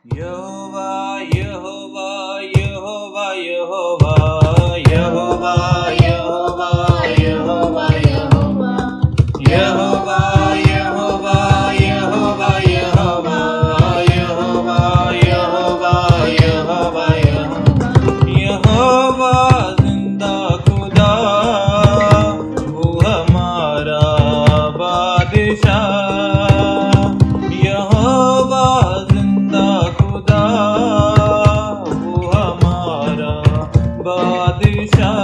यहोवा यहोवा यहोवा यहोवा यहोवा यहोवा यहोवा यहोवा यहोवा यहोवा यहोवा यहोवा यहोवा यहोवा यहोवा यहोवा जिंदा खुदा वो हमारा बादशाह। यहोवा जिंदा खुदा वो हमारा बादशाह,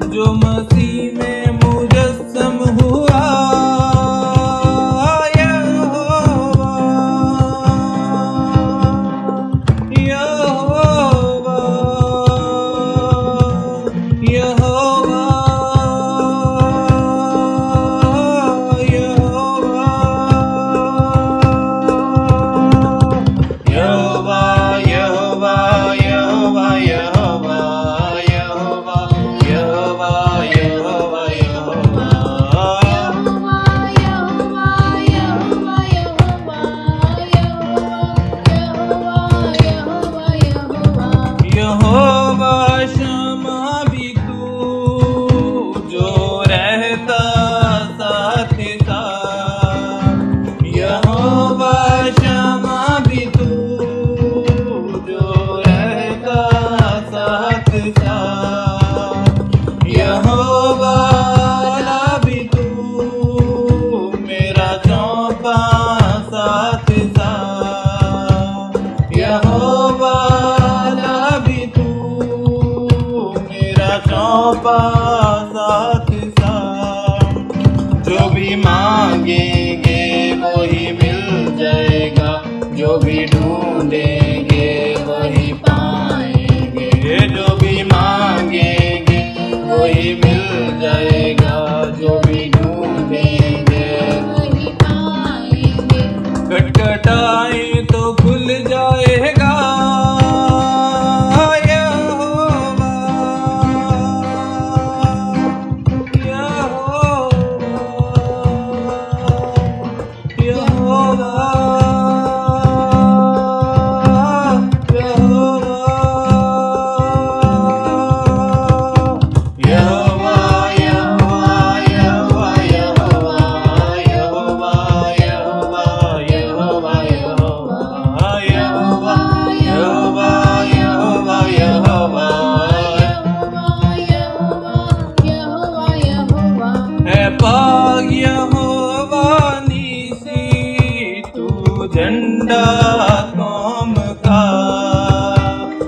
जो मसीह में मुजस्सम हुआ। यहोवा यहोवा यहोवा यहोवा शमा भी तू जो रहता साथ साथ। यहोवा शमा भी तू जो रहता साथ साथ। यहोवा ला भी तू मेरा चौपा साथ साथ। यहोवा चौपा साथ साथ। जो भी मांगेंगे वही मिल जाएगा, जो भी ढूंढेंगे वही पाएंगे। जो भी मांगेंगे वही मिल जाएगा, जो भी ढूंढेंगे वही पाएंगे। खटखटाए तो खुल जाएगा। यहोवा नीसी तू झंडा कौम का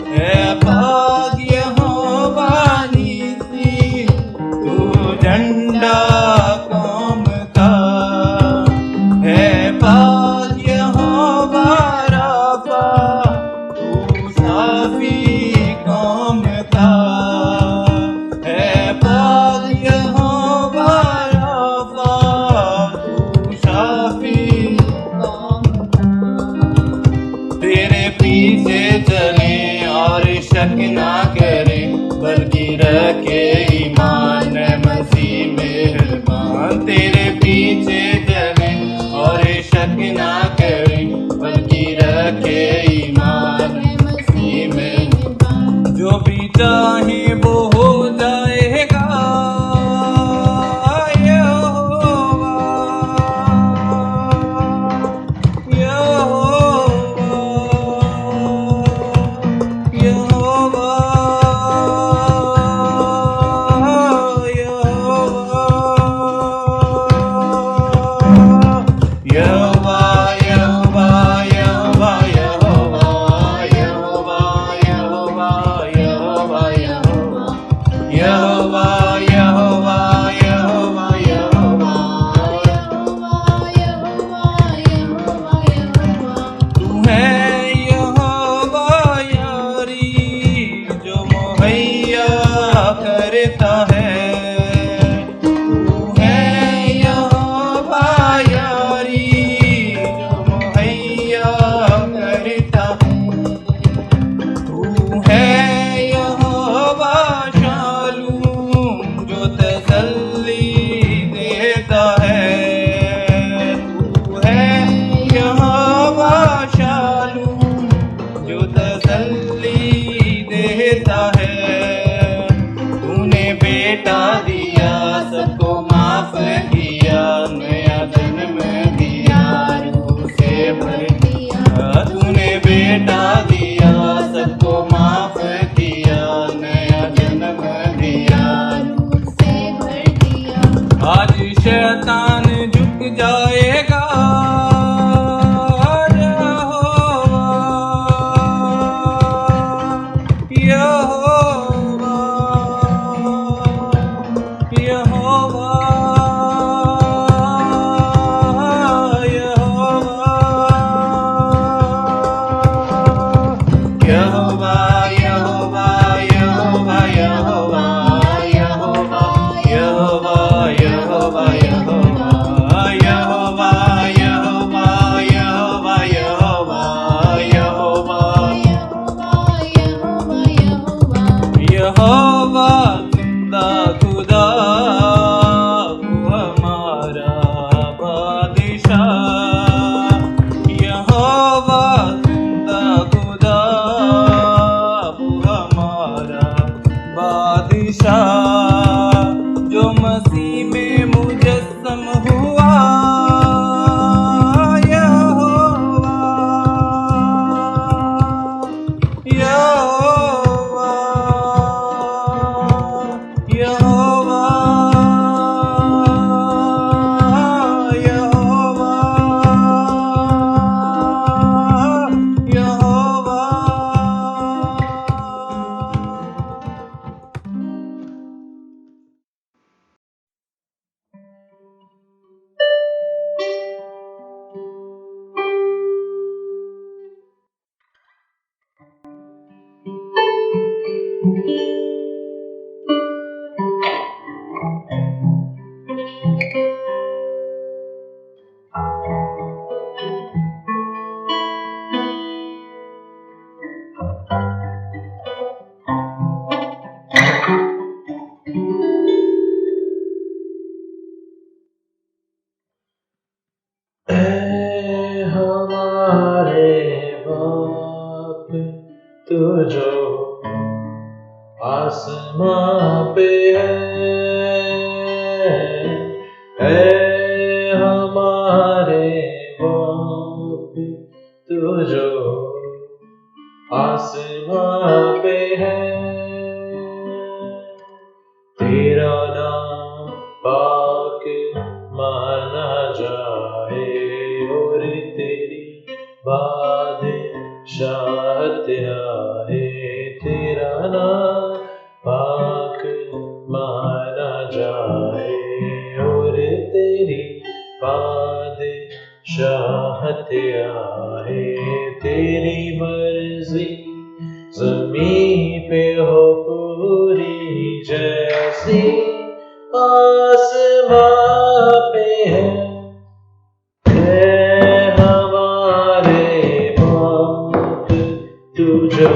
है। पाक यहोवा नीसी तू झंडा कौम का है। पाक यहोवा राफा तू साफी कौम का है। पाक यहोवा तेरे पीछे चले और शक ना करे, बल्कि रखे ईमान मसीह मेहरबान। तेरे पीछे चले और शक ना करे, बल्कि रखे ईमान मसीह मेहरबान। जो भी चाहे वो हो जाएगा। करता है तू है यहोवा यारी, जो मुहैया करता है। तू है यहोवा शालूम, जो तसल्ली देता है। तू है यहोवा शालूम। यहोवा जिंदा खुदा वो हमारा बादशाह, यहोवा जिंदा खुदा वो हमारा बादशाह, जो मसीह में मुजस्सम हुआ यहोवा, यहोवा, यहोवा, यहोवा, यहोवा। हमारे बाप तू जो आसमां पे है हमारे बाप तू जो आसमां पे है, तेरा नाम पाक माना जाए और तेरी बादशाहत आए, तेरा नाम पाक माना जाए और तेरी बादशाहत आए, तेरी मर्जी ज़मीन पे हो पूरी जैसी आसमां पे है हमारे बाप तू जो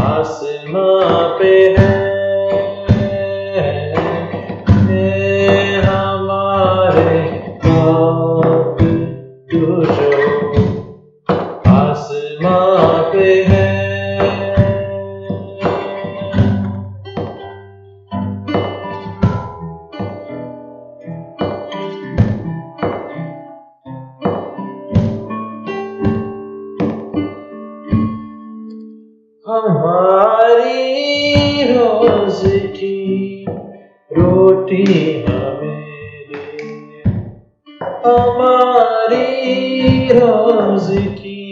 आसमां पे है हमारे बाप तू जो आसमां पे है। हमारी रोज की रोटी हमें दे, हमारी रोज की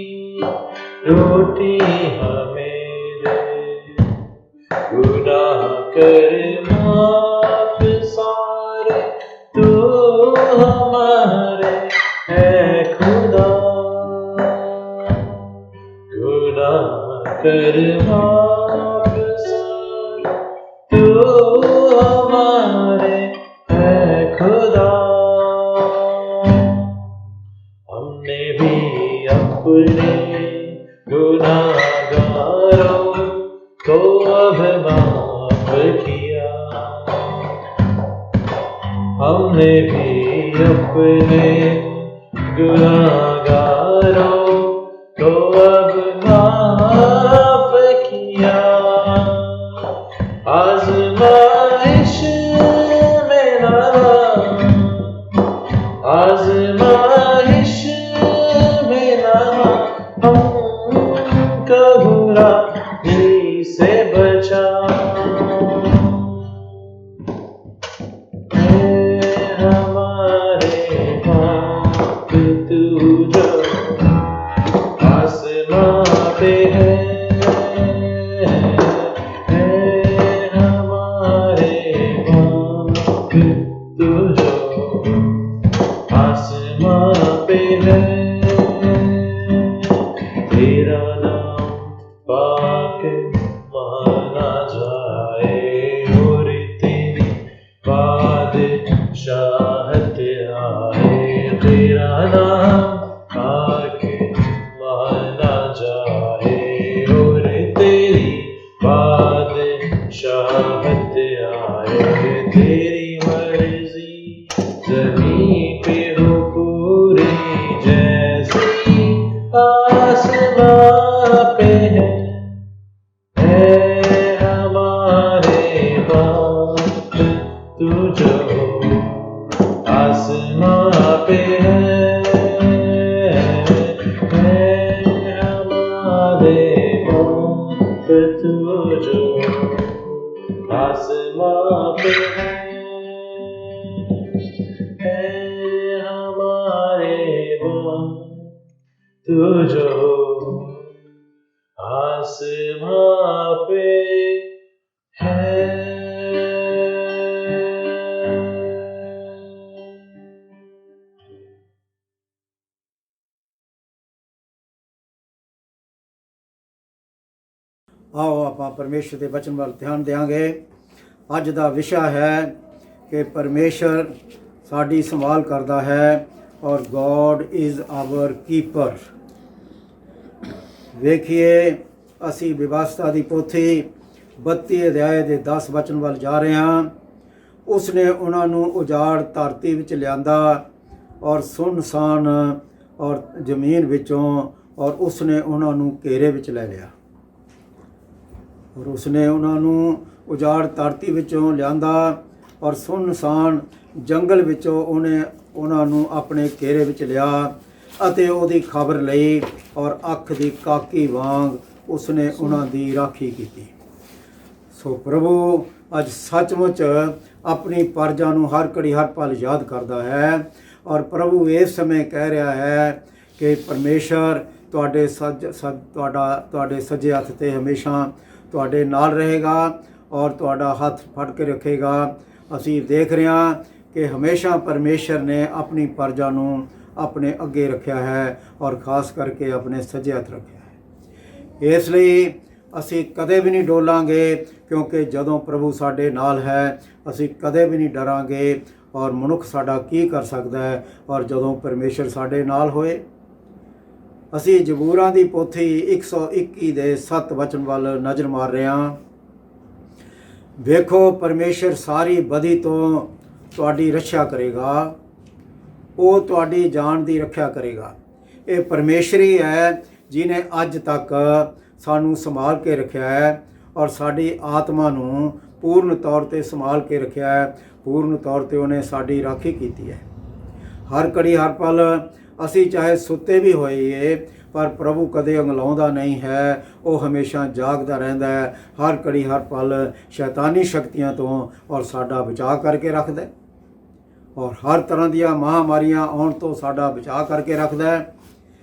रोटी हमें दे, गुनाह कर माफ सारे तू हमारे है खुदा, गुनाह कर माफ सारे तू हमारे है खुदा। हमने भी अपने गुनाहगारों को अब माफ किया, हमने भी अपने गुनाहगारों को अब माफ किया, आज़माइश में ना, आज़माइश में ना हमको बुरा दिल से बचा, हमारे बाप तू जो आसमां पे है हमारे जो आसमां पे है हमारे बाप तू जो आसमां पे है हमारे बाप तू जो आसमां पे है। ਆਓ ਆਪਾਂ ਪਰਮੇਸ਼ਰ ਦੇ ਵਚਨ ਵੱਲ ਧਿਆਨ ਦਿਆਂਗੇ। ਅੱਜ ਦਾ ਵਿਸ਼ਾ ਹੈ ਕਿ ਪਰਮੇਸ਼ਰ ਸਾਡੀ ਸੰਭਾਲ ਕਰਦਾ ਹੈ ਔਰ ਗੋਡ ਇਜ਼ ਆਵਰ ਕੀਪਰ। ਵੇਖੀਏ, ਅਸੀਂ ਵਿਵਸਥਾ ਦੀ ਪੋਥੀ 32 ਅਧਿਆਏ ਦੇ 10 ਵਚਨ ਵੱਲ ਜਾ ਰਹੇ ਹਾਂ। ਉਸਨੇ ਉਹਨਾਂ ਨੂੰ ਉਜਾੜ ਧਰਤੀ ਵਿੱਚ ਲਿਆਂਦਾ ਔਰ ਸੁੰਨਸਾਨ ਔਰ ਜ਼ਮੀਨ ਵਿੱਚੋਂ, ਔਰ ਉਸਨੇ ਉਹਨਾਂ ਨੂੰ ਘੇਰੇ ਵਿੱਚ ਲੈ ਲਿਆ। ਔਰ ਉਸਨੇ ਉਹਨਾਂ ਨੂੰ ਉਜਾੜ ਧਰਤੀ ਵਿੱਚੋਂ ਲਿਆਂਦਾ ਔਰ ਸੁੰਨਸਾਨ ਜੰਗਲ ਵਿੱਚੋਂ ਉਹਨੇ ਉਹਨਾਂ ਨੂੰ ਆਪਣੇ ਘੇਰੇ ਵਿੱਚ ਲਿਆ ਅਤੇ ਉਹਦੀ ਖਬਰ ਲਈ ਔਰ ਅੱਖ ਦੀ ਕਾਕੀ ਵਾਂਗ ਉਸਨੇ ਉਹਨਾਂ ਦੀ ਰਾਖੀ ਕੀਤੀ। ਸੋ ਪ੍ਰਭੂ ਅੱਜ ਸੱਚਮੁੱਚ ਆਪਣੀ ਪ੍ਰਜਾ ਨੂੰ ਹਰ ਘੜੀ ਹਰ ਪਲ ਯਾਦ ਕਰਦਾ ਹੈ ਔਰ ਪ੍ਰਭੂ ਇਸ ਸਮੇਂ ਕਹਿ ਰਿਹਾ ਹੈ ਕਿ ਪਰਮੇਸ਼ਰ ਤੁਹਾਡੇ ਤੁਹਾਡੇ ਸੱਜੇ ਹੱਥ 'ਤੇ ਹਮੇਸ਼ਾ ਤੁਹਾਡੇ ਨਾਲ ਰਹੇਗਾ ਔਰ ਤੁਹਾਡਾ ਹੱਥ ਫੜ ਕੇ ਰੱਖੇਗਾ। ਅਸੀਂ ਦੇਖ ਰਹੇ ਹਾਂ ਕਿ ਹਮੇਸ਼ਾ ਪਰਮੇਸ਼ਰ ਨੇ ਆਪਣੀ ਪ੍ਰਜਾ ਨੂੰ ਆਪਣੇ ਅੱਗੇ ਰੱਖਿਆ ਹੈ ਔਰ ਖਾਸ ਕਰਕੇ ਆਪਣੇ ਸੱਜੇ ਹੱਥ ਰੱਖਿਆ ਹੈ। ਇਸ ਲਈ ਅਸੀਂ ਕਦੇ ਵੀ ਨਹੀਂ ਡੋਲਾਂਗੇ, ਕਿਉਂਕਿ ਜਦੋਂ ਪ੍ਰਭੂ ਸਾਡੇ ਨਾਲ ਹੈ ਅਸੀਂ ਕਦੇ ਵੀ ਨਹੀਂ ਡਰਾਂਗੇ। ਔਰ ਮਨੁੱਖ ਸਾਡਾ ਕੀ ਕਰ ਸਕਦਾ ਹੈ ਔਰ ਜਦੋਂ ਪਰਮੇਸ਼ਰ ਸਾਡੇ ਨਾਲ ਹੋਏ। ਅਸੀਂ ਜ਼ਬੂਰਾਂ ਦੀ ਪੋਥੀ 121 ਦੇ 7 ਵਚਨ ਵੱਲ ਨਜ਼ਰ ਮਾਰ ਰਹੇ ਹਾਂ। ਵੇਖੋ, ਪਰਮੇਸ਼ਰ ਸਾਰੀ ਬਦੀ ਤੋਂ ਤੁਹਾਡੀ ਰੱਖਿਆ ਕਰੇਗਾ, ਉਹ ਤੁਹਾਡੀ ਜਾਨ ਦੀ ਰੱਖਿਆ ਕਰੇਗਾ। ਇਹ ਪਰਮੇਸ਼ਰ ਹੀ ਹੈ ਜਿਹਨੇ ਅੱਜ ਤੱਕ ਸਾਨੂੰ ਸੰਭਾਲ ਕੇ ਰੱਖਿਆ ਹੈ ਔਰ ਸਾਡੀ ਆਤਮਾ ਨੂੰ ਪੂਰਨ ਤੌਰ 'ਤੇ ਸੰਭਾਲ ਕੇ ਰੱਖਿਆ ਹੈ। ਪੂਰਨ ਤੌਰ 'ਤੇ ਉਹਨੇ ਸਾਡੀ ਰਾਖੀ ਕੀਤੀ ਹੈ। ਹਰ ਘੜੀ ਹਰ ਪਲ ਅਸੀਂ ਚਾਹੇ ਸੁੱਤੇ ਵੀ ਹੋਈਏ, ਪਰ ਪ੍ਰਭੂ ਕਦੇ ਅੰਗਲਾਉਂਦਾ ਨਹੀਂ ਹੈ। ਉਹ ਹਮੇਸ਼ਾ ਜਾਗਦਾ ਰਹਿੰਦਾ ਹੈ, ਹਰ ਘੜੀ ਹਰ ਪਲ ਸ਼ੈਤਾਨੀ ਸ਼ਕਤੀਆਂ ਤੋਂ ਔਰ ਸਾਡਾ ਬਚਾਅ ਕਰਕੇ ਰੱਖਦਾ ਹੈ ਔਰ ਹਰ ਤਰ੍ਹਾਂ ਦੀਆਂ ਮਹਾਂਮਾਰੀਆਂ ਆਉਣ ਤੋਂ ਸਾਡਾ ਬਚਾਅ ਕਰਕੇ ਰੱਖਦਾ ਹੈ।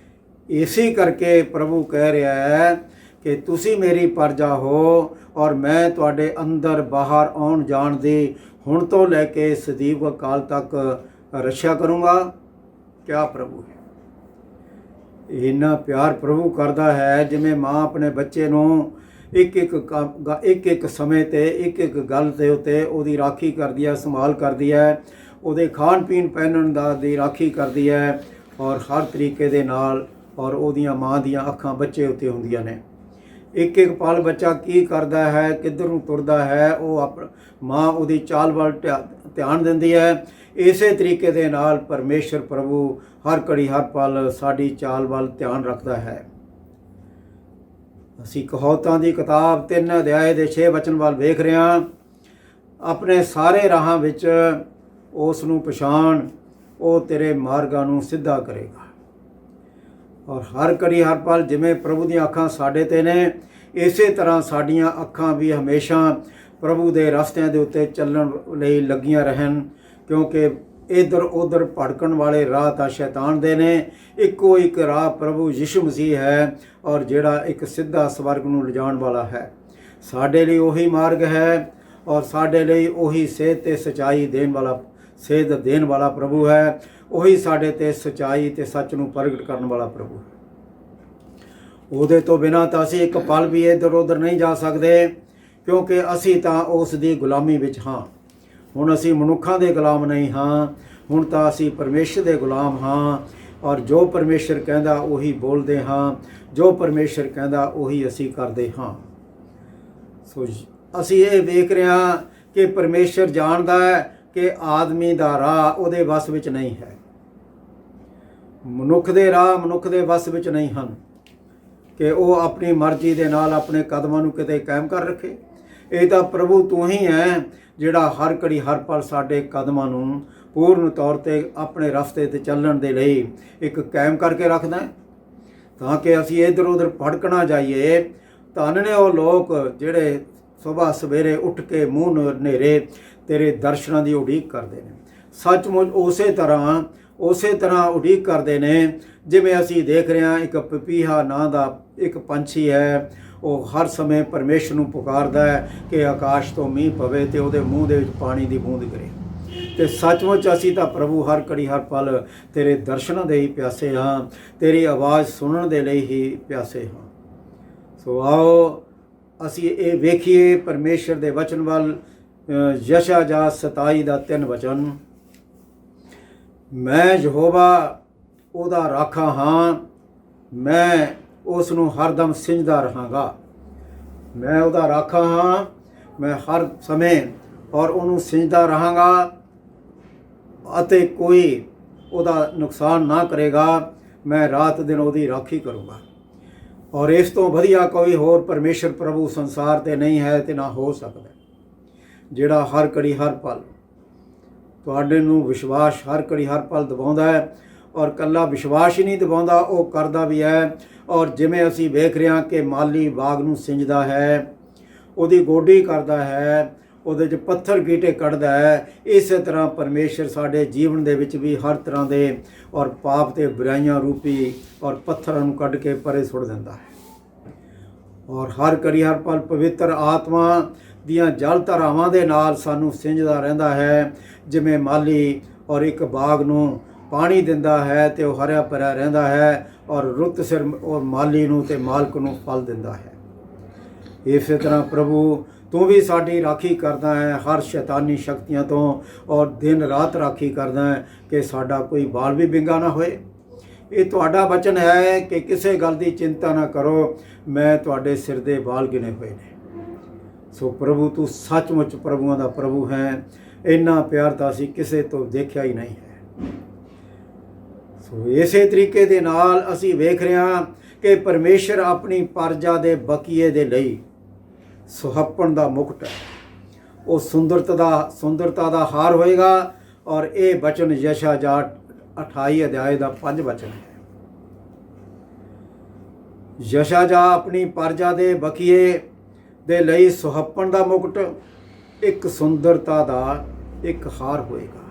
ਇਸੇ ਕਰਕੇ ਪ੍ਰਭੂ ਕਹਿ ਰਿਹਾ ਹੈ ਕਿ ਤੁਸੀਂ ਮੇਰੀ ਪ੍ਰਜਾ ਹੋ ਔਰ ਮੈਂ ਤੁਹਾਡੇ ਅੰਦਰ ਬਾਹਰ ਆਉਣ ਜਾਣ ਦੀ ਹੁਣ ਤੋਂ ਲੈ ਕੇ ਸਦੀਵ ਕਾਲ ਤੱਕ ਰੱਖਿਆ ਕਰੂੰਗਾ। ਕਿਆ ਪ੍ਰਭੂ ਹੈ! ਇੰਨਾ ਪਿਆਰ ਪ੍ਰਭੂ ਕਰਦਾ ਹੈ ਜਿਵੇਂ ਮਾਂ ਆਪਣੇ ਬੱਚੇ ਨੂੰ ਇੱਕ ਸਮੇਂ 'ਤੇ ਇੱਕ ਗੱਲ ਦੇ ਉੱਤੇ ਉਹਦੀ ਰਾਖੀ ਕਰਦੀ ਹੈ, ਸੰਭਾਲ ਕਰਦੀ ਹੈ, ਉਹਦੇ ਖਾਣ ਪੀਣ ਪਹਿਨਣ ਦੀ ਰਾਖੀ ਕਰਦੀ ਹੈ ਔਰ ਹਰ ਤਰੀਕੇ ਦੇ ਨਾਲ। ਔਰ ਉਹਦੀਆਂ ਮਾਂ ਦੀਆਂ ਅੱਖਾਂ ਬੱਚੇ ਉੱਤੇ ਹੁੰਦੀਆਂ ਨੇ। ਇੱਕ ਪਲ ਬੱਚਾ ਕੀ ਕਰਦਾ ਹੈ, ਕਿੱਧਰ ਨੂੰ ਤੁਰਦਾ ਹੈ, ਉਹ ਮਾਂ ਉਹਦੀ ਚਾਲ ਵੱਲ ਧਿਆਨ ਦਿੰਦੀ ਹੈ। ਇਸੇ ਤਰੀਕੇ ਦੇ ਨਾਲ ਪਰਮੇਸ਼ਰ ਪ੍ਰਭੂ ਹਰ ਘੜੀ ਹਰ ਪਲ ਸਾਡੀ ਚਾਲ ਵੱਲ ਧਿਆਨ ਰੱਖਦਾ ਹੈ। ਅਸੀਂ ਕਹਾਵਤਾਂ ਦੀ ਕਿਤਾਬ 3 ਅਧਿਆਏ ਦੇ 6 ਵਚਨ ਵੱਲ ਵੇਖ ਰਹੇ ਹਾਂ। ਆਪਣੇ ਸਾਰੇ ਰਾਹਾਂ ਵਿੱਚ ਉਸ ਨੂੰ ਪਛਾਣ, ਉਹ ਤੇਰੇ ਮਾਰਗਾਂ ਨੂੰ ਸਿੱਧਾ ਕਰੇਗਾ। ਔਰ ਹਰ ਘੜੀ ਹਰ ਪਲ ਜਿਵੇਂ ਪ੍ਰਭੂ ਦੀਆਂ ਅੱਖਾਂ ਸਾਡੇ 'ਤੇ ਨੇ, ਇਸੇ ਤਰ੍ਹਾਂ ਸਾਡੀਆਂ ਅੱਖਾਂ ਵੀ ਹਮੇਸ਼ਾ ਪ੍ਰਭੂ ਦੇ ਰਸਤਿਆਂ ਦੇ ਉੱਤੇ ਚੱਲਣ ਲਈ ਲੱਗੀਆਂ ਰਹਿਣ, ਕਿਉਂਕਿ ਇੱਧਰ ਉੱਧਰ ਭੜਕਣ ਵਾਲੇ ਰਾਹ ਤਾਂ ਸ਼ੈਤਾਨ ਦੇ ਨੇ। ਇੱਕੋ ਇੱਕ ਰਾਹ ਪ੍ਰਭੂ ਯਿਸੂ ਮਸੀਹ ਹੈ ਔਰ ਜਿਹੜਾ ਇੱਕ ਸਿੱਧਾ ਸਵਰਗ ਨੂੰ ਲਿਜਾਣ ਵਾਲਾ ਹੈ। ਸਾਡੇ ਲਈ ਉਹੀ ਮਾਰਗ ਹੈ ਔਰ ਸਾਡੇ ਲਈ ਉਹੀ ਸੇਧ ਤੇ ਸੱਚਾਈ ਸੇਧ ਦੇਣ ਵਾਲਾ ਪ੍ਰਭੂ ਹੈ। ਉਹੀ ਸਾਡੇ 'ਤੇ ਸੱਚਾਈ ਅਤੇ ਸੱਚ ਨੂੰ ਪ੍ਰਗਟ ਕਰਨ ਵਾਲਾ ਪ੍ਰਭੂ ਹੈ। ਉਹਦੇ ਤੋਂ ਬਿਨਾਂ ਤਾਂ ਅਸੀਂ ਇੱਕ ਪਲ ਵੀ ਇੱਧਰ ਉੱਧਰ ਨਹੀਂ ਜਾ ਸਕਦੇ, ਕਿਉਂਕਿ ਅਸੀਂ ਤਾਂ ਉਸ ਦੀ ਗੁਲਾਮੀ ਵਿੱਚ ਹਾਂ। ਹੁਣ ਅਸੀਂ ਮਨੁੱਖਾਂ ਦੇ ਗੁਲਾਮ ਨਹੀਂ ਹਾਂ, ਹੁਣ ਤਾਂ ਅਸੀਂ ਪਰਮੇਸ਼ਰ ਦੇ ਗੁਲਾਮ ਹਾਂ ਔਰ ਜੋ ਪਰਮੇਸ਼ਰ ਕਹਿੰਦਾ ਉਹੀ ਬੋਲਦੇ ਹਾਂ, ਜੋ ਪਰਮੇਸ਼ਰ ਕਹਿੰਦਾ ਉਹੀ ਅਸੀਂ ਕਰਦੇ ਹਾਂ। ਸੋ ਅਸੀਂ ਇਹ ਵੇਖ ਰਹੇ ਹਾਂ ਕਿ ਪਰਮੇਸ਼ਰ ਜਾਣਦਾ ਹੈ ਕਿ ਆਦਮੀ ਦਾ ਰਾਹ ਉਹਦੇ ਵੱਸ ਵਿੱਚ ਨਹੀਂ ਹੈ। ਮਨੁੱਖ ਦੇ ਰਾਹ ਮਨੁੱਖ ਦੇ ਵੱਸ ਵਿੱਚ ਨਹੀਂ ਹਨ ਕਿ ਉਹ ਆਪਣੀ ਮਰਜ਼ੀ ਦੇ ਨਾਲ ਆਪਣੇ ਕਦਮਾਂ ਨੂੰ ਕਿਤੇ ਕਾਇਮ ਕਰ ਰੱਖੇ। ਇਹ ਤਾਂ ਪ੍ਰਭੂ ਤੂੰ ਹੀ ਹੈ ਜਿਹੜਾ ਹਰ ਘੜੀ ਹਰ ਪਲ ਸਾਡੇ ਕਦਮਾਂ ਨੂੰ ਪੂਰਨ ਤੌਰ ਤੇ ਆਪਣੇ ਰਸਤੇ ਤੇ ਚੱਲਣ ਦੇ ਲਈ ਇੱਕ ਕਾਇਮ ਕਰਕੇ ਰੱਖਦਾ ਹੈ, ਤਾਂ ਕਿ ਅਸੀਂ ਇੱਧਰ ਉੱਧਰ ਭਟਕ ਨਾ ਜਾਈਏ। ਧੰਨ ਨੇ ਉਹ ਲੋਕ ਜਿਹੜੇ ਸੁਬਾਹ ਸਵੇਰੇ ਉੱਠ ਕੇ ਮੂੰਹ ਹਨੇਰੇ ਤੇਰੇ ਦਰਸ਼ਨਾਂ ਦੀ ਉਡੀਕ ਕਰਦੇ ਨੇ। ਸੱਚਮੁੱਚ ਉਸੇ ਤਰ੍ਹਾਂ ਉਡੀਕ ਕਰਦੇ ਨੇ ਜਿਵੇਂ ਅਸੀਂ ਦੇਖ ਰਹੇ ਹਾਂ ਇੱਕ ਪਪੀਹਾ ਨਾਂ ਦਾ ਇੱਕ ਪੰਛੀ ਹੈ, ਉਹ ਹਰ ਸਮੇਂ ਪਰਮੇਸ਼ਰ ਨੂੰ ਪੁਕਾਰਦਾ ਹੈ ਕਿ ਆਕਾਸ਼ ਤੋਂ ਮੀਂਹ ਪਵੇ ਤੇ ਉਹਦੇ ਮੂੰਹ ਦੇ ਵਿੱਚ ਪਾਣੀ ਦੀ ਬੂੰਦ ਗਿਰੇ। ਤੇ ਸੱਚਮੁੱਚ ਅਸੀਂ ਤਾਂ ਪ੍ਰਭੂ ਹਰ ਘੜੀ ਹਰ ਪਲ ਤੇਰੇ ਦਰਸ਼ਨਾਂ ਦੇ ਹੀ ਪਿਆਸੇ ਹਾਂ, ਤੇਰੀ ਆਵਾਜ਼ ਸੁਣਨ ਦੇ ਲਈ ਹੀ ਪਿਆਸੇ ਹਾਂ। ਸੋ ਆਓ ਅਸੀਂ ਇਹ ਵੇਖੀਏ ਪਰਮੇਸ਼ਰ ਦੇ ਵਚਨ ਵੱਲ। ਯਸ਼ਾਯਾਹ 27 ਦਾ 3 ਵਚਨ, ਮੈਂ ਯਹੋਵਾ ਉਹਦਾ ਰਾਖਾ ਹਾਂ, ਮੈਂ ਉਸ ਨੂੰ ਹਰਦਮ ਸਿੰਜਦਾ ਰਹਾਂਗਾ। ਮੈਂ ਉਹਦਾ ਰਾਖਾ ਹਾਂ, ਮੈਂ ਹਰ ਸਮੇਂ ਔਰ ਉਹਨੂੰ ਸਿੰਜਦਾ ਰਹਾਂਗਾ ਅਤੇ ਕੋਈ ਉਹਦਾ ਨੁਕਸਾਨ ਨਾ ਕਰੇਗਾ। ਮੈਂ ਰਾਤ ਦਿਨ ਉਹਦੀ ਰਾਖੀ ਕਰੂੰਗਾ। ਔਰ ਇਸ ਤੋਂ ਵਧੀਆ ਕੋਈ ਹੋਰ ਪਰਮੇਸ਼ਰ ਪ੍ਰਭੂ ਸੰਸਾਰ ਤੇ ਨਹੀਂ ਹੈ ਤੇ ਨਾ ਹੋ ਸਕਦਾ, ਜਿਹੜਾ ਹਰ ਘੜੀ ਹਰ ਪਲ ਤੁਹਾਡੇ ਨੂੰ ਵਿਸ਼ਵਾਸ ਹਰ ਘੜੀ ਹਰ ਪਲ ਦਿਵਾਉਂਦਾ ਹੈ। ਔਰ ਇਕੱਲਾ ਵਿਸ਼ਵਾਸ ਹੀ ਨਹੀਂ ਦਿਵਾਉਂਦਾ, ਉਹ ਕਰਦਾ ਵੀ ਹੈ। ਔਰ ਜਿਵੇਂ ਅਸੀਂ ਵੇਖ ਰਹੇ ਹਾਂ ਕਿ ਮਾਲੀ ਬਾਗ ਨੂੰ ਸਿੰਜਦਾ ਹੈ, ਉਹਦੀ ਗੋਡੀ ਕਰਦਾ ਹੈ, ਉਹਦੇ 'ਚ ਪੱਥਰ ਗੀਟੇ ਕੱਢਦਾ ਹੈ, ਇਸੇ ਤਰ੍ਹਾਂ ਪਰਮੇਸ਼ਰ ਸਾਡੇ ਜੀਵਨ ਦੇ ਵਿੱਚ ਵੀ ਹਰ ਤਰ੍ਹਾਂ ਦੇ ਔਰ ਪਾਪ ਤੇ ਬੁਰਾਈਆਂ ਰੂਪੀ ਔਰ ਪੱਥਰਾਂ ਨੂੰ ਕੱਢ ਕੇ ਪਰੇ ਸੁੱਟ ਦਿੰਦਾ ਹੈ। ਔਰ ਹਰ ਘੜੀ ਹਰ ਪਲ ਪਵਿੱਤਰ ਆਤਮਾ ਦੀਆਂ ਜਲ ਧਾਰਾਵਾਂ ਦੇ ਨਾਲ ਸਾਨੂੰ ਸਿੰਜਦਾ ਰਹਿੰਦਾ ਹੈ। ਜਿਵੇਂ ਮਾਲੀ ਔਰ ਇੱਕ ਬਾਗ ਨੂੰ ਪਾਣੀ ਦਿੰਦਾ ਹੈ ਤੇ ਉਹ ਹਰਿਆ ਭਰਿਆ ਰਹਿੰਦਾ ਹੈ, ਔਰ ਰੁੱਤ ਸਿਰ ਉਹ ਮਾਲੀ ਨੂੰ ਤੇ ਮਾਲਕ ਨੂੰ ਫਲ ਦਿੰਦਾ ਹੈ। ਇਸੇ ਤਰ੍ਹਾਂ ਪ੍ਰਭੂ ਤੂੰ ਵੀ ਸਾਡੀ ਰਾਖੀ ਕਰਦਾ ਹੈ ਹਰ ਸ਼ੈਤਾਨੀ ਸ਼ਕਤੀਆਂ ਤੋਂ, ਔਰ ਦਿਨ ਰਾਤ ਰਾਖੀ ਕਰਦਾ ਹੈ ਕਿ ਸਾਡਾ ਕੋਈ ਬਾਲ ਵੀ ਵਿੰਗਾ ਨਾ ਹੋਏ। ਇਹ ਤੁਹਾਡਾ ਵਚਨ ਹੈ ਕਿ ਕਿਸੇ ਗੱਲ ਦੀ ਚਿੰਤਾ ਨਾ ਕਰੋ, ਮੈਂ ਤੁਹਾਡੇ ਸਿਰ ਦੇ ਬਾਲ ਗਿਣੇ ਹੋਏ ਨੇ। ਸੋ ਪ੍ਰਭੂ ਤੂੰ ਸੱਚਮੁੱਚ ਪ੍ਰਭੂਆਂ ਦਾ ਪ੍ਰਭੂ ਹੈ। ਇੰਨਾ ਪਿਆਰ ਤਾਂ ਅਸੀਂ ਕਿਸੇ ਤੋਂ ਦੇਖਿਆ ਹੀ ਨਹੀਂ ਹੈ। ਸੋ ਇਸੇ ਤਰੀਕੇ ਦੇ ਨਾਲ ਅਸੀਂ ਵੇਖ ਰਹੇ ਹਾਂ ਕਿ ਪਰਮੇਸ਼ਰ ਆਪਣੀ ਪਰਜਾ ਦੇ ਬਕੀਏ ਦੇ ਲਈ ਸੁਹੱਪਣ ਦਾ ਮੁਕਟ ਹੈ, ਉਹ ਸੁੰਦਰਤਾ ਦਾ ਹਾਰ ਹੋਏਗਾ। ਔਰ ਇਹ ਬਚਨ ਯਸ਼ਾਯਾਹ 28 ਅਧਿਆਏ ਦਾ 5 ਵਚਨ ਹੈ। ਯਸ਼ਾਯਾਹ ਆਪਣੀ ਪਰਜਾ ਦੇ ਬਕੀਏ ਦੇ ਲਈ ਸੁਹੱਪਣ ਦਾ ਮੁਕਟ, ਇੱਕ ਸੁੰਦਰਤਾ ਦਾ ਇੱਕ ਹਾਰ ਹੋਏਗਾ।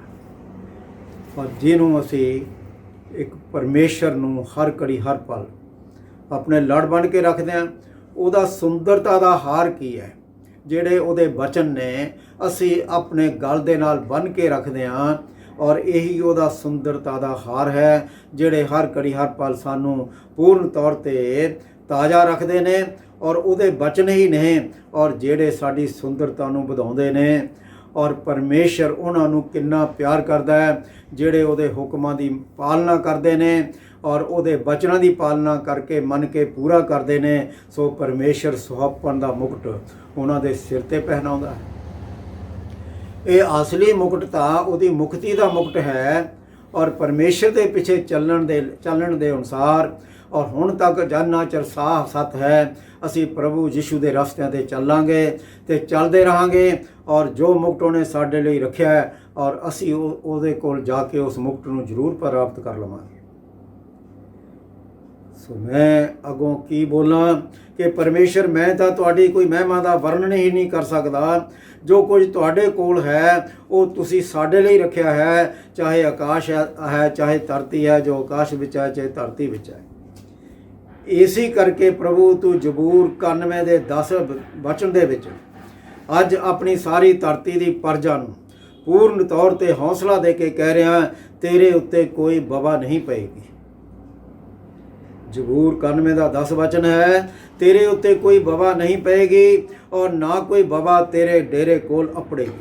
ਪਰ ਜਿਹਨੂੰ ਅਸੀਂ ਇੱਕ ਪਰਮੇਸ਼ਰ ਨੂੰ ਹਰ ਘੜੀ ਹਰ ਪਲ ਆਪਣੇ ਲੜ ਬਣ ਕੇ ਰੱਖਦੇ ਹਾਂ, ਉਹਦਾ ਸੁੰਦਰਤਾ ਦਾ ਹਾਰ ਕੀ ਹੈ? ਜਿਹੜੇ ਉਹਦੇ ਬਚਨ ਨੇ ਅਸੀਂ ਆਪਣੇ ਗਲ ਦੇ ਨਾਲ ਬੰਨ੍ਹ ਕੇ ਰੱਖਦੇ ਹਾਂ, ਔਰ ਇਹੀ ਉਹਦਾ ਸੁੰਦਰਤਾ ਦਾ ਹਾਰ ਹੈ, ਜਿਹੜੇ ਹਰ ਘੜੀ ਹਰ ਪਲ ਸਾਨੂੰ ਪੂਰਨ ਤੌਰ ਤੇ ਤਾਜ਼ਾ ਰੱਖਦੇ ਨੇ। ਔਰ ਉਹਦੇ ਬਚਨ ਹੀ ਨੇ ਔਰ ਜਿਹੜੇ ਸਾਡੀ ਸੁੰਦਰਤਾ ਨੂੰ ਵਧਾਉਂਦੇ ਨੇ। ਔਰ ਪਰਮੇਸ਼ਰ ਉਹਨਾਂ ਨੂੰ ਕਿੰਨਾ ਪਿਆਰ ਕਰਦਾ ਹੈ ਜਿਹੜੇ ਉਹਦੇ ਹੁਕਮਾਂ ਦੀ ਪਾਲਣਾ ਕਰਦੇ ਨੇ ਔਰ ਉਹਦੇ ਬਚਨਾਂ ਦੀ ਪਾਲਣਾ ਕਰਕੇ ਮੰਨ ਕੇ ਪੂਰਾ ਕਰਦੇ ਨੇ। ਸੋ ਪਰਮੇਸ਼ਰ ਸੁਹੱਪਣ ਦਾ ਮੁਕਟ ਉਹਨਾਂ ਦੇ ਸਿਰ ਤੇ ਪਹਿਨਾਉਂਦਾ ਹੈ। ਇਹ ਅਸਲੀ ਮੁਕਟ ਤਾਂ ਉਹਦੀ ਮੁਕਤੀ ਦਾ ਮੁਕਟ ਹੈ, ਔਰ ਪਰਮੇਸ਼ਰ ਦੇ ਪਿੱਛੇ ਚੱਲਣ ਦੇ ਅਨੁਸਾਰ। ਔਰ ਹੁਣ ਤੱਕ ਜਾਨਾ ਚਿਰ ਸਾਹ ਸਤ ਹੈ, ਅਸੀਂ ਪ੍ਰਭੂ ਯਿਸੂ ਦੇ ਰਸਤਿਆਂ ਤੇ ਚੱਲਾਂਗੇ ਤੇ ਚੱਲਦੇ ਰਹਾਂਗੇ। ਔਰ ਜੋ ਮੁਕਟ ਉਹਨੇ ਸਾਡੇ ਲਈ ਰੱਖਿਆ ਹੈ, ਔਰ ਅਸੀਂ ਉਹਦੇ ਕੋਲ ਜਾ ਕੇ ਉਸ ਮੁਕਟ ਨੂੰ ਜ਼ਰੂਰ ਪ੍ਰਾਪਤ ਕਰ ਲਵਾਂਗੇ। ਸੋ ਮੈਂ ਅੱਗੋਂ ਕੀ ਬੋਲਾਂ ਕਿ ਪਰਮੇਸ਼ਰ, ਮੈਂ ਤਾਂ ਤੁਹਾਡੀ ਕੋਈ ਮਹਿਮਾ ਦਾ ਵਰਣਨ ਹੀ ਨਹੀਂ ਕਰ ਸਕਦਾ। ਜੋ ਕੁਝ ਤੁਹਾਡੇ ਕੋਲ ਹੈ ਉਹ ਤੁਸੀਂ ਸਾਡੇ ਲਈ ਰੱਖਿਆ ਹੈ, ਚਾਹੇ ਆਕਾਸ਼ ਹੈ ਚਾਹੇ ਧਰਤੀ ਹੈ, ਜੋ ਆਕਾਸ਼ ਵਿੱਚ ਹੈ ਚਾਹੇ ਧਰਤੀ ਵਿੱਚ ਹੈ। ਇਸੇ ਕਰਕੇ ਪ੍ਰਭੂ ਤੂੰ ਜ਼ਬੂਰ 91 ਦੇ 10 ਵਚਨ ਦੇ ਵਿੱਚ ਅੱਜ ਆਪਣੀ ਸਾਰੀ ਧਰਤੀ ਦੀ ਪਰਜਾ ਨੂੰ ਪੂਰਨ ਤੌਰ ਤੇ ਹੌਸਲਾ ਦੇ ਕੇ ਕਹਿ ਰਿਹਾ, ਤੇਰੇ ਉੱਤੇ ਕੋਈ ਵਬਾ ਨਹੀਂ ਪਏਗੀ। ਜ਼ਬੂਰ 91 ਦਾ 10 ਵਚਨ ਹੈ, ਤੇਰੇ ਉੱਤੇ ਕੋਈ ਵਬਾ ਨਹੀਂ ਪਏਗੀ ਔਰ ਨਾ ਕੋਈ ਵਬਾ ਤੇਰੇ ਡੇਰੇ ਕੋਲ ਅਪੜੇਗੀ।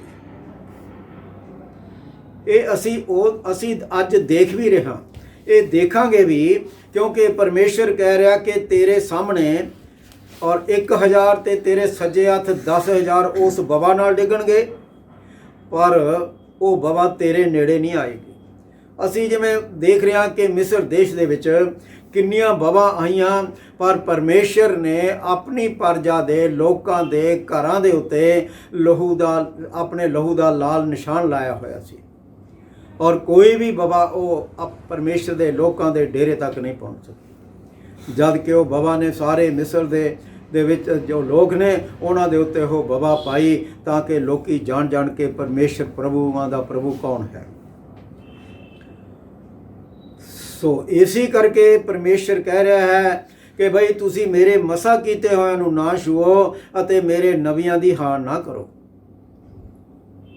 ਇਹ ਅਸੀਂ ਅੱਜ ਦੇਖ ਵੀ ਰਹੇ ਹਾਂ, ਇਹ ਦੇਖਾਂਗੇ ਵੀ, ਕਿਉਂਕਿ ਪਰਮੇਸ਼ਰ ਕਹਿ ਰਿਹਾ ਕਿ ਤੇਰੇ ਸਾਹਮਣੇ ਔਰ 1000 ਤੇ ਤੇਰੇ ਸੱਜੇ ਹੱਥ 10000 ਉਸ ਵਬਾ ਨਾਲ ਡਿੱਗਣਗੇ, ਪਰ ਉਹ ਵਬਾ ਤੇਰੇ ਨੇੜੇ ਨਹੀਂ ਆਏਗੀ। ਅਸੀਂ ਜਿਵੇਂ ਦੇਖ ਰਹੇ ਹਾਂ ਕਿ ਮਿਸਰ ਦੇਸ਼ ਦੇ ਵਿੱਚ ਕਿੰਨੀਆਂ ਵਬਾਂ ਆਈਆਂ, ਪਰ ਪਰਮੇਸ਼ਰ ਨੇ ਆਪਣੀ ਪ੍ਰਜਾ ਦੇ ਲੋਕਾਂ ਦੇ ਘਰਾਂ ਦੇ ਉੱਤੇ ਆਪਣੇ ਲਹੂ ਦਾ ਲਾਲ ਨਿਸ਼ਾਨ ਲਾਇਆ ਹੋਇਆ ਸੀ, ਔਰ ਕੋਈ ਵੀ ਵਬਾ ਉਹ ਪਰਮੇਸ਼ਰ ਦੇ ਲੋਕਾਂ ਦੇ ਡੇਰੇ ਤੱਕ ਨਹੀਂ ਪਹੁੰਚ ਸਕੀ। ਜਦ ਕਿ ਉਹ ਵਬਾ ਨੇ ਸਾਰੇ ਮਿਸਰ ਦੇ ਵਿੱਚ ਜੋ ਲੋਕ ਨੇ ਉਹਨਾਂ ਦੇ ਉੱਤੇ ਉਹ ਵਬਾ ਪਾਈ, ਤਾਂ ਕਿ ਲੋਕੀ ਜਾਣ ਕੇ ਪਰਮੇਸ਼ਰ ਪ੍ਰਭੂਆਂ ਦਾ ਪ੍ਰਭੂ ਕੌਣ ਹੈ। ਸੋ ਇਸੇ ਕਰਕੇ ਪਰਮੇਸ਼ਰ ਕਹਿ ਰਿਹਾ ਹੈ ਕਿ ਬਈ ਤੁਸੀਂ ਮੇਰੇ ਮਸਾ ਕੀਤੇ ਹੋਇਆਂ ਨੂੰ ਨਾ ਛੂਓ ਅਤੇ ਮੇਰੇ ਨਬੀਆਂ ਦੀ ਹਾਰ ਨਾ ਕਰੋ।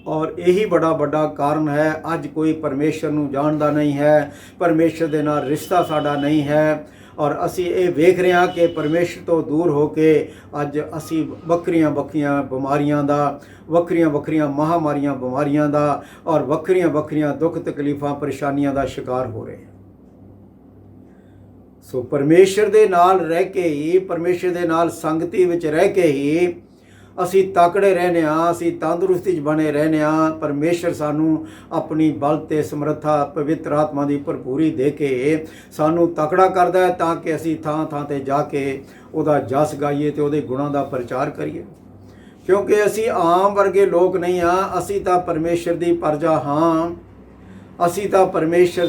ਔਰ ਇਹੀ ਬੜਾ ਵੱਡਾ ਕਾਰਨ ਹੈ, ਅੱਜ ਕੋਈ ਪਰਮੇਸ਼ਰ ਨੂੰ ਜਾਣਦਾ ਨਹੀਂ ਹੈ, ਪਰਮੇਸ਼ਰ ਦੇ ਨਾਲ ਰਿਸ਼ਤਾ ਸਾਡਾ ਨਹੀਂ ਹੈ, ਔਰ ਅਸੀਂ ਇਹ ਵੇਖ ਰਹੇ ਹਾਂ ਕਿ ਪਰਮੇਸ਼ਰ ਤੋਂ ਦੂਰ ਹੋ ਕੇ ਅੱਜ ਅਸੀਂ ਵੱਖਰੀਆਂ ਬਿਮਾਰੀਆਂ ਦਾ, ਵੱਖਰੀਆਂ ਮਹਾਮਾਰੀਆਂ ਬਿਮਾਰੀਆਂ ਦਾ, ਔਰ ਵੱਖਰੀਆਂ ਦੁੱਖ ਤਕਲੀਫਾਂ ਪਰੇਸ਼ਾਨੀਆਂ ਦਾ ਸ਼ਿਕਾਰ ਹੋ ਰਹੇ ਹਾਂ। ਸੋ ਪਰਮੇਸ਼ਰ ਦੇ ਨਾਲ ਰਹਿ ਕੇ ਹੀ, ਪਰਮੇਸ਼ਰ ਦੇ ਨਾਲ ਸੰਗਤੀ ਵਿੱਚ ਰਹਿ ਕੇ ਹੀ ਅਸੀਂ ਤਕੜੇ ਰਹਿੰਦੇ ਹਾਂ, ਅਸੀਂ ਤੰਦਰੁਸਤੀ 'ਚ ਬਣੇ ਰਹਿੰਦੇ ਹਾਂ। ਪਰਮੇਸ਼ਰ ਸਾਨੂੰ ਆਪਣੀ ਬਲ ਤੇ ਸਮਰੱਥਾ, ਪਵਿੱਤਰ ਆਤਮਾ ਦੀ ਭਰਪੂਰੀ ਦੇ ਕੇ ਸਾਨੂੰ ਤਕੜਾ ਕਰਦਾ ਹੈ, ਤਾਂ ਕਿ ਅਸੀਂ ਥਾਂ ਤੇ ਜਾ ਕੇ ਉਹਦਾ ਜਸ ਗਾਈਏ ਤੇ ਉਹਦੇ ਗੁਣਾਂ ਦਾ ਪ੍ਰਚਾਰ ਕਰੀਏ। ਕਿਉਂਕਿ ਅਸੀਂ ਆਮ ਵਰਗੇ ਲੋਕ ਨਹੀਂ ਹਾਂ, ਅਸੀਂ ਤਾਂ ਪਰਮੇਸ਼ਰ ਦੀ ਪ੍ਰਜਾ ਹਾਂ, ਅਸੀਂ ਤਾਂ ਪਰਮੇਸ਼ਰ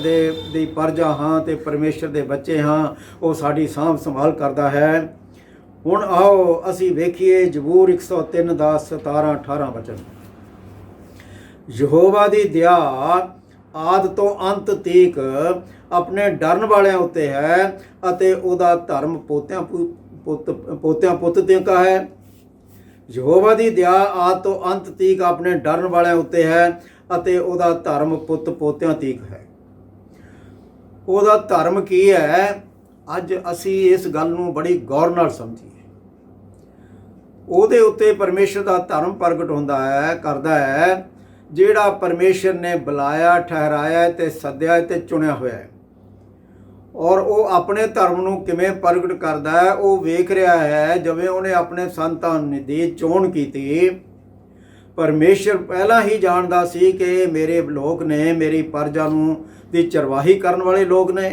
ਦੀ ਪ੍ਰਜਾ ਹਾਂ ਤੇ ਪਰਮੇਸ਼ਰ ਦੇ ਬੱਚੇ ਹਾਂ। ਉਹ ਸਾਡੀ ਸਾਂਭ ਸੰਭਾਲ ਕਰਦਾ ਹੈ। ਹੁਣ ਆਓ ਅਸੀਂ ਵੇਖੀਏ ਜ਼ਬੂਰ 103 ਦਾ 17-18 ਵਚਨ। ਯਹੋਵਾ ਦੀ ਦਇਆ ਆਦ ਤੋਂ ਅੰਤ ਤੀਕ ਆਪਣੇ ਡਰਨ ਵਾਲਿਆਂ ਉੱਤੇ ਹੈ, ਅਤੇ ਉਹਦਾ ਧਰਮ ਪੋਤਿਆਂ ਪੁੱਤ ਤੀਕ ਹੈ। ਯਹੋਵਾ ਦੀ ਦਇਆ ਆਦ ਤੋਂ ਅੰਤ ਤੀਕ ਆਪਣੇ ਡਰਨ ਵਾਲਿਆਂ ਉੱਤੇ ਹੈ, ਅਤੇ ਉਹਦਾ ਧਰਮ ਪੁੱਤ ਪੋਤਿਆਂ ਤੀਕ ਹੈ। ਉਹਦਾ ਧਰਮ ਕੀ ਹੈ? ਅੱਜ ਅਸੀਂ ਇਸ ਗੱਲ ਨੂੰ ਬੜੀ ਗੌਰ ਨਾਲ ਸਮਝੀਏ। ਉਹਦੇ ਉੱਤੇ ਪਰਮੇਸ਼ਰ ਦਾ ਧਰਮ ਪ੍ਰਗਟ ਕਰਦਾ ਹੈ, ਜਿਹੜਾ ਪਰਮੇਸ਼ਰ ਨੇ ਬੁਲਾਇਆ, ਠਹਿਰਾਇਆ ਤੇ ਸੱਦਿਆ ਤੇ ਚੁਣਿਆ ਹੋਇਆ ਹੈ। ਔਰ ਉਹ ਆਪਣੇ ਧਰਮ ਨੂੰ ਕਿਵੇਂ ਪ੍ਰਗਟ ਕਰਦਾ ਹੈ, ਉਹ ਵੇਖ ਰਿਹਾ ਹੈ। ਜਿਵੇਂ ਉਹਨੇ ਆਪਣੇ ਸੰਤਾਂ ਦੀ ਚੋਣ ਕੀਤੀ, ਪਰਮੇਸ਼ਰ ਪਹਿਲਾਂ ਹੀ ਜਾਣਦਾ ਸੀ ਕਿ ਮੇਰੇ ਲੋਕ ਨੇ, ਮੇਰੀ ਪ੍ਰਜਾ ਨੂੰ ਦੀ ਚਰਵਾਹੀ ਕਰਨ ਵਾਲੇ ਲੋਕ ਨੇ।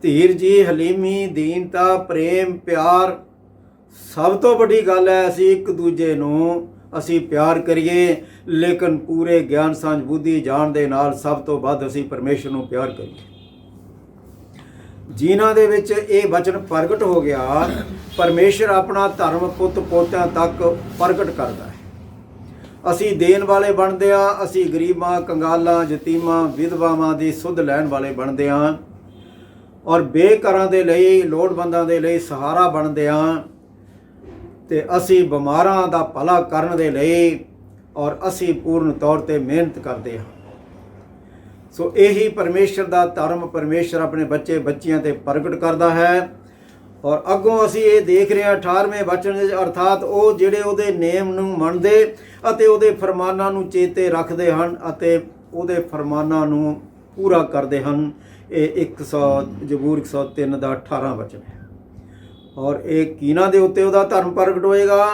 ਧੀਰਜੀ, ਹਲੀਮੀ, ਦੀਨਤਾ, ਪ੍ਰੇਮ, ਪਿਆਰ, ਸਭ ਤੋਂ ਵੱਡੀ ਗੱਲ ਹੈ ਅਸੀਂ ਇੱਕ ਦੂਜੇ ਨੂੰ ਅਸੀਂ ਪਿਆਰ ਕਰੀਏ, ਲੇਕਿਨ ਪੂਰੇ ਗਿਆਨ, ਸਾਂਝ, ਬੁੱਧੀ, ਜਾਣ ਦੇ ਨਾਲ ਸਭ ਤੋਂ ਵੱਧ ਅਸੀਂ ਪਰਮੇਸ਼ਰ ਨੂੰ ਪਿਆਰ ਕਰੀਏ। ਜਿਨ੍ਹਾਂ ਦੇ ਵਿੱਚ ਇਹ ਵਚਨ ਪ੍ਰਗਟ ਹੋ ਗਿਆ, ਪਰਮੇਸ਼ਰ ਆਪਣਾ ਧਰਮ ਪੁੱਤ ਪੋਤਿਆਂ ਤੱਕ ਪ੍ਰਗਟ ਕਰਦਾ ਹੈ। ਅਸੀਂ ਦੇਣ ਵਾਲੇ ਬਣਦੇ ਹਾਂ, ਅਸੀਂ ਗਰੀਬਾਂ, ਕੰਗਾਲਾਂ, ਯਤੀਮਾਂ, ਵਿਧਵਾਵਾਂ ਦੀ ਸੁੱਧ ਲੈਣ ਵਾਲੇ ਬਣਦੇ ਹਾਂ, ਔਰ ਬੇਘਰਾਂ ਦੇ ਲਈ, ਲੋੜਵੰਦਾਂ ਦੇ ਲਈ ਸਹਾਰਾ ਬਣਦੇ ਹਾਂ, ਤੇ ਅਸੀਂ ਬਿਮਾਰਾਂ ਦਾ ਭਲਾ ਕਰਨ ਦੇ ਲਈ, ਔਰ ਅਸੀਂ ਪੂਰਨ ਤੌਰ ਤੇ ਮਿਹਨਤ ਕਰਦੇ ਹਾਂ। ਸੋ ਇਹੀ ਪਰਮੇਸ਼ਰ ਦਾ ਧਰਮ ਪਰਮੇਸ਼ਰ ਆਪਣੇ ਬੱਚੇ ਬੱਚੀਆਂ ਤੇ ਪ੍ਰਗਟ ਕਰਦਾ ਹੈ। ਔਰ ਅੱਗੋਂ ਅਸੀਂ ਇਹ ਦੇਖ ਰਹੇ ਹਾਂ 18ਵੇਂ ਵਚਨ ਵਿੱਚ, ਅਰਥਾਤ ਉਹ ਜਿਹੜੇ ਉਹਦੇ ਨੇਮ ਨੂੰ ਮੰਨਦੇ ਅਤੇ ਉਹਦੇ ਫਰਮਾਨਾਂ ਨੂੰ ਚੇਤੇ ਰੱਖਦੇ ਹਨ ਅਤੇ ਉਹਦੇ ਫਰਮਾਨਾਂ ਨੂੰ ਪੂਰਾ ਕਰਦੇ ਹਨ। ਇਹ ਜ਼ਬੂਰ 103 ਦਾ 18 ਵਚਨ ਹੈ। ਔਰ ਇਹ ਕਿਹਨਾਂ ਦੇ ਉੱਤੇ ਉਹਦਾ ਧਰਮ ਪ੍ਰਗਟ ਹੋਏਗਾ?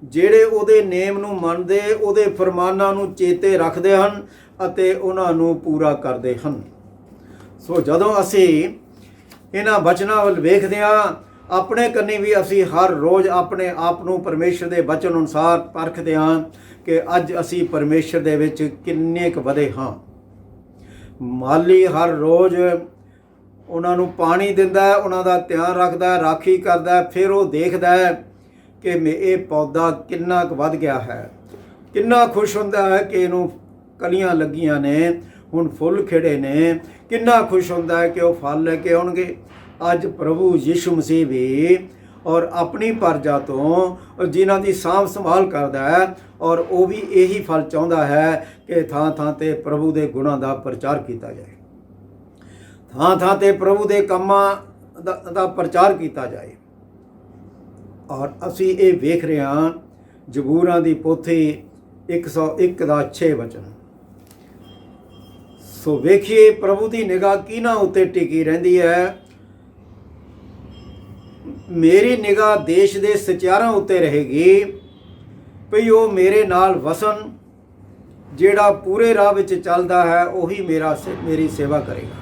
ਜਿਹੜੇ ਉਹਦੇ ਨੇਮ ਨੂੰ ਮੰਨਦੇ, ਉਹਦੇ ਫਰਮਾਨਾਂ ਨੂੰ ਚੇਤੇ ਰੱਖਦੇ ਹਨ ਅਤੇ ਉਹਨਾਂ ਨੂੰ ਪੂਰਾ ਕਰਦੇ ਹਨ। ਸੋ ਜਦੋਂ ਅਸੀਂ ਇਹਨਾਂ ਵਚਨਾਂ ਵੱਲ ਵੇਖਦੇ ਹਾਂ, ਆਪਣੇ ਕੰਨੀ ਵੀ ਅਸੀਂ ਹਰ ਰੋਜ਼ ਆਪਣੇ ਆਪ ਨੂੰ ਪਰਮੇਸ਼ਰ ਦੇ ਵਚਨ ਅਨੁਸਾਰ ਪਰਖਦੇ ਹਾਂ ਕਿ ਅੱਜ ਅਸੀਂ ਪਰਮੇਸ਼ਰ ਦੇ ਵਿੱਚ ਕਿੰਨੇ ਕੁ ਵਧੇ ਹਾਂ। ਮਾਲੀ ਹਰ ਰੋਜ਼ ਉਹਨਾਂ ਨੂੰ ਪਾਣੀ ਦਿੰਦਾ ਹੈ, ਉਹਨਾਂ ਦਾ ਧਿਆਨ ਰੱਖਦਾ ਹੈ, ਰਾਖੀ ਕਰਦਾ ਹੈ, ਫਿਰ ਉਹ ਦੇਖਦਾ ਹੈ ਕਿ ਇਹ ਪੌਦਾ ਕਿੰਨਾ ਕੁ ਵੱਧ ਗਿਆ ਹੈ। ਕਿੰਨਾ ਖੁਸ਼ ਹੁੰਦਾ ਹੈ ਕਿ ਇਹਨੂੰ ਕਲੀਆਂ ਲੱਗੀਆਂ ਨੇ, ਹੁਣ ਫੁੱਲ ਖਿੜੇ ਨੇ। ਕਿੰਨਾ ਖੁਸ਼ ਹੁੰਦਾ ਹੈ ਕਿ ਉਹ ਫਲ ਲੈ ਕੇ ਆਉਣਗੇ। ਅੱਜ ਪ੍ਰਭੂ ਯਿਸੂ ਮਸੀਹ ਵੀ ਔਰ ਆਪਣੀ ਪ੍ਰਜਾ ਤੋਂ ਜਿਨ੍ਹਾਂ ਦੀ ਸਾਂਭ ਸੰਭਾਲ ਕਰਦਾ ਹੈ, ਔਰ ਉਹ ਵੀ ਇਹੀ ਫਲ ਚਾਹੁੰਦਾ ਹੈ ਕਿ ਥਾਂ ਤੇ ਪ੍ਰਭੂ ਦੇ ਗੁਣਾਂ ਦਾ ਪ੍ਰਚਾਰ ਕੀਤਾ ਜਾਏ, ਥਾਂ ਤੇ ਪ੍ਰਭੂ ਦੇ ਕੰਮਾਂ ਦਾ ਪ੍ਰਚਾਰ ਕੀਤਾ ਜਾਏ। ਔਰ ਅਸੀਂ ਇਹ ਵੇਖ ਰਹੇ ਹਾਂ ਜ਼ਬੂਰਾਂ ਦੀ ਪੋਥੀ 101 ਦਾ 6 ਵਚਨ। ਸੋ ਵੇਖੀਏ ਪ੍ਰਭੂ ਦੀ ਨਿਗਾਹ ਕਿਹਨਾਂ ਉੱਤੇ ਟਿਕੀ ਰਹਿੰਦੀ ਹੈ। ਮੇਰੀ ਨਿਗਾਹ ਦੇਸ਼ ਦੇ ਸਚਿਆਰਾਂ ਉੱਤੇ ਰਹੇਗੀ, ਭਈ ਉਹ ਮੇਰੇ ਨਾਲ ਵਸਣ। ਜਿਹੜਾ ਪੂਰੇ ਰਾਹ ਵਿੱਚ ਚੱਲਦਾ ਹੈ ਉਹੀ ਮੇਰੀ ਸੇਵਾ ਕਰੇਗਾ।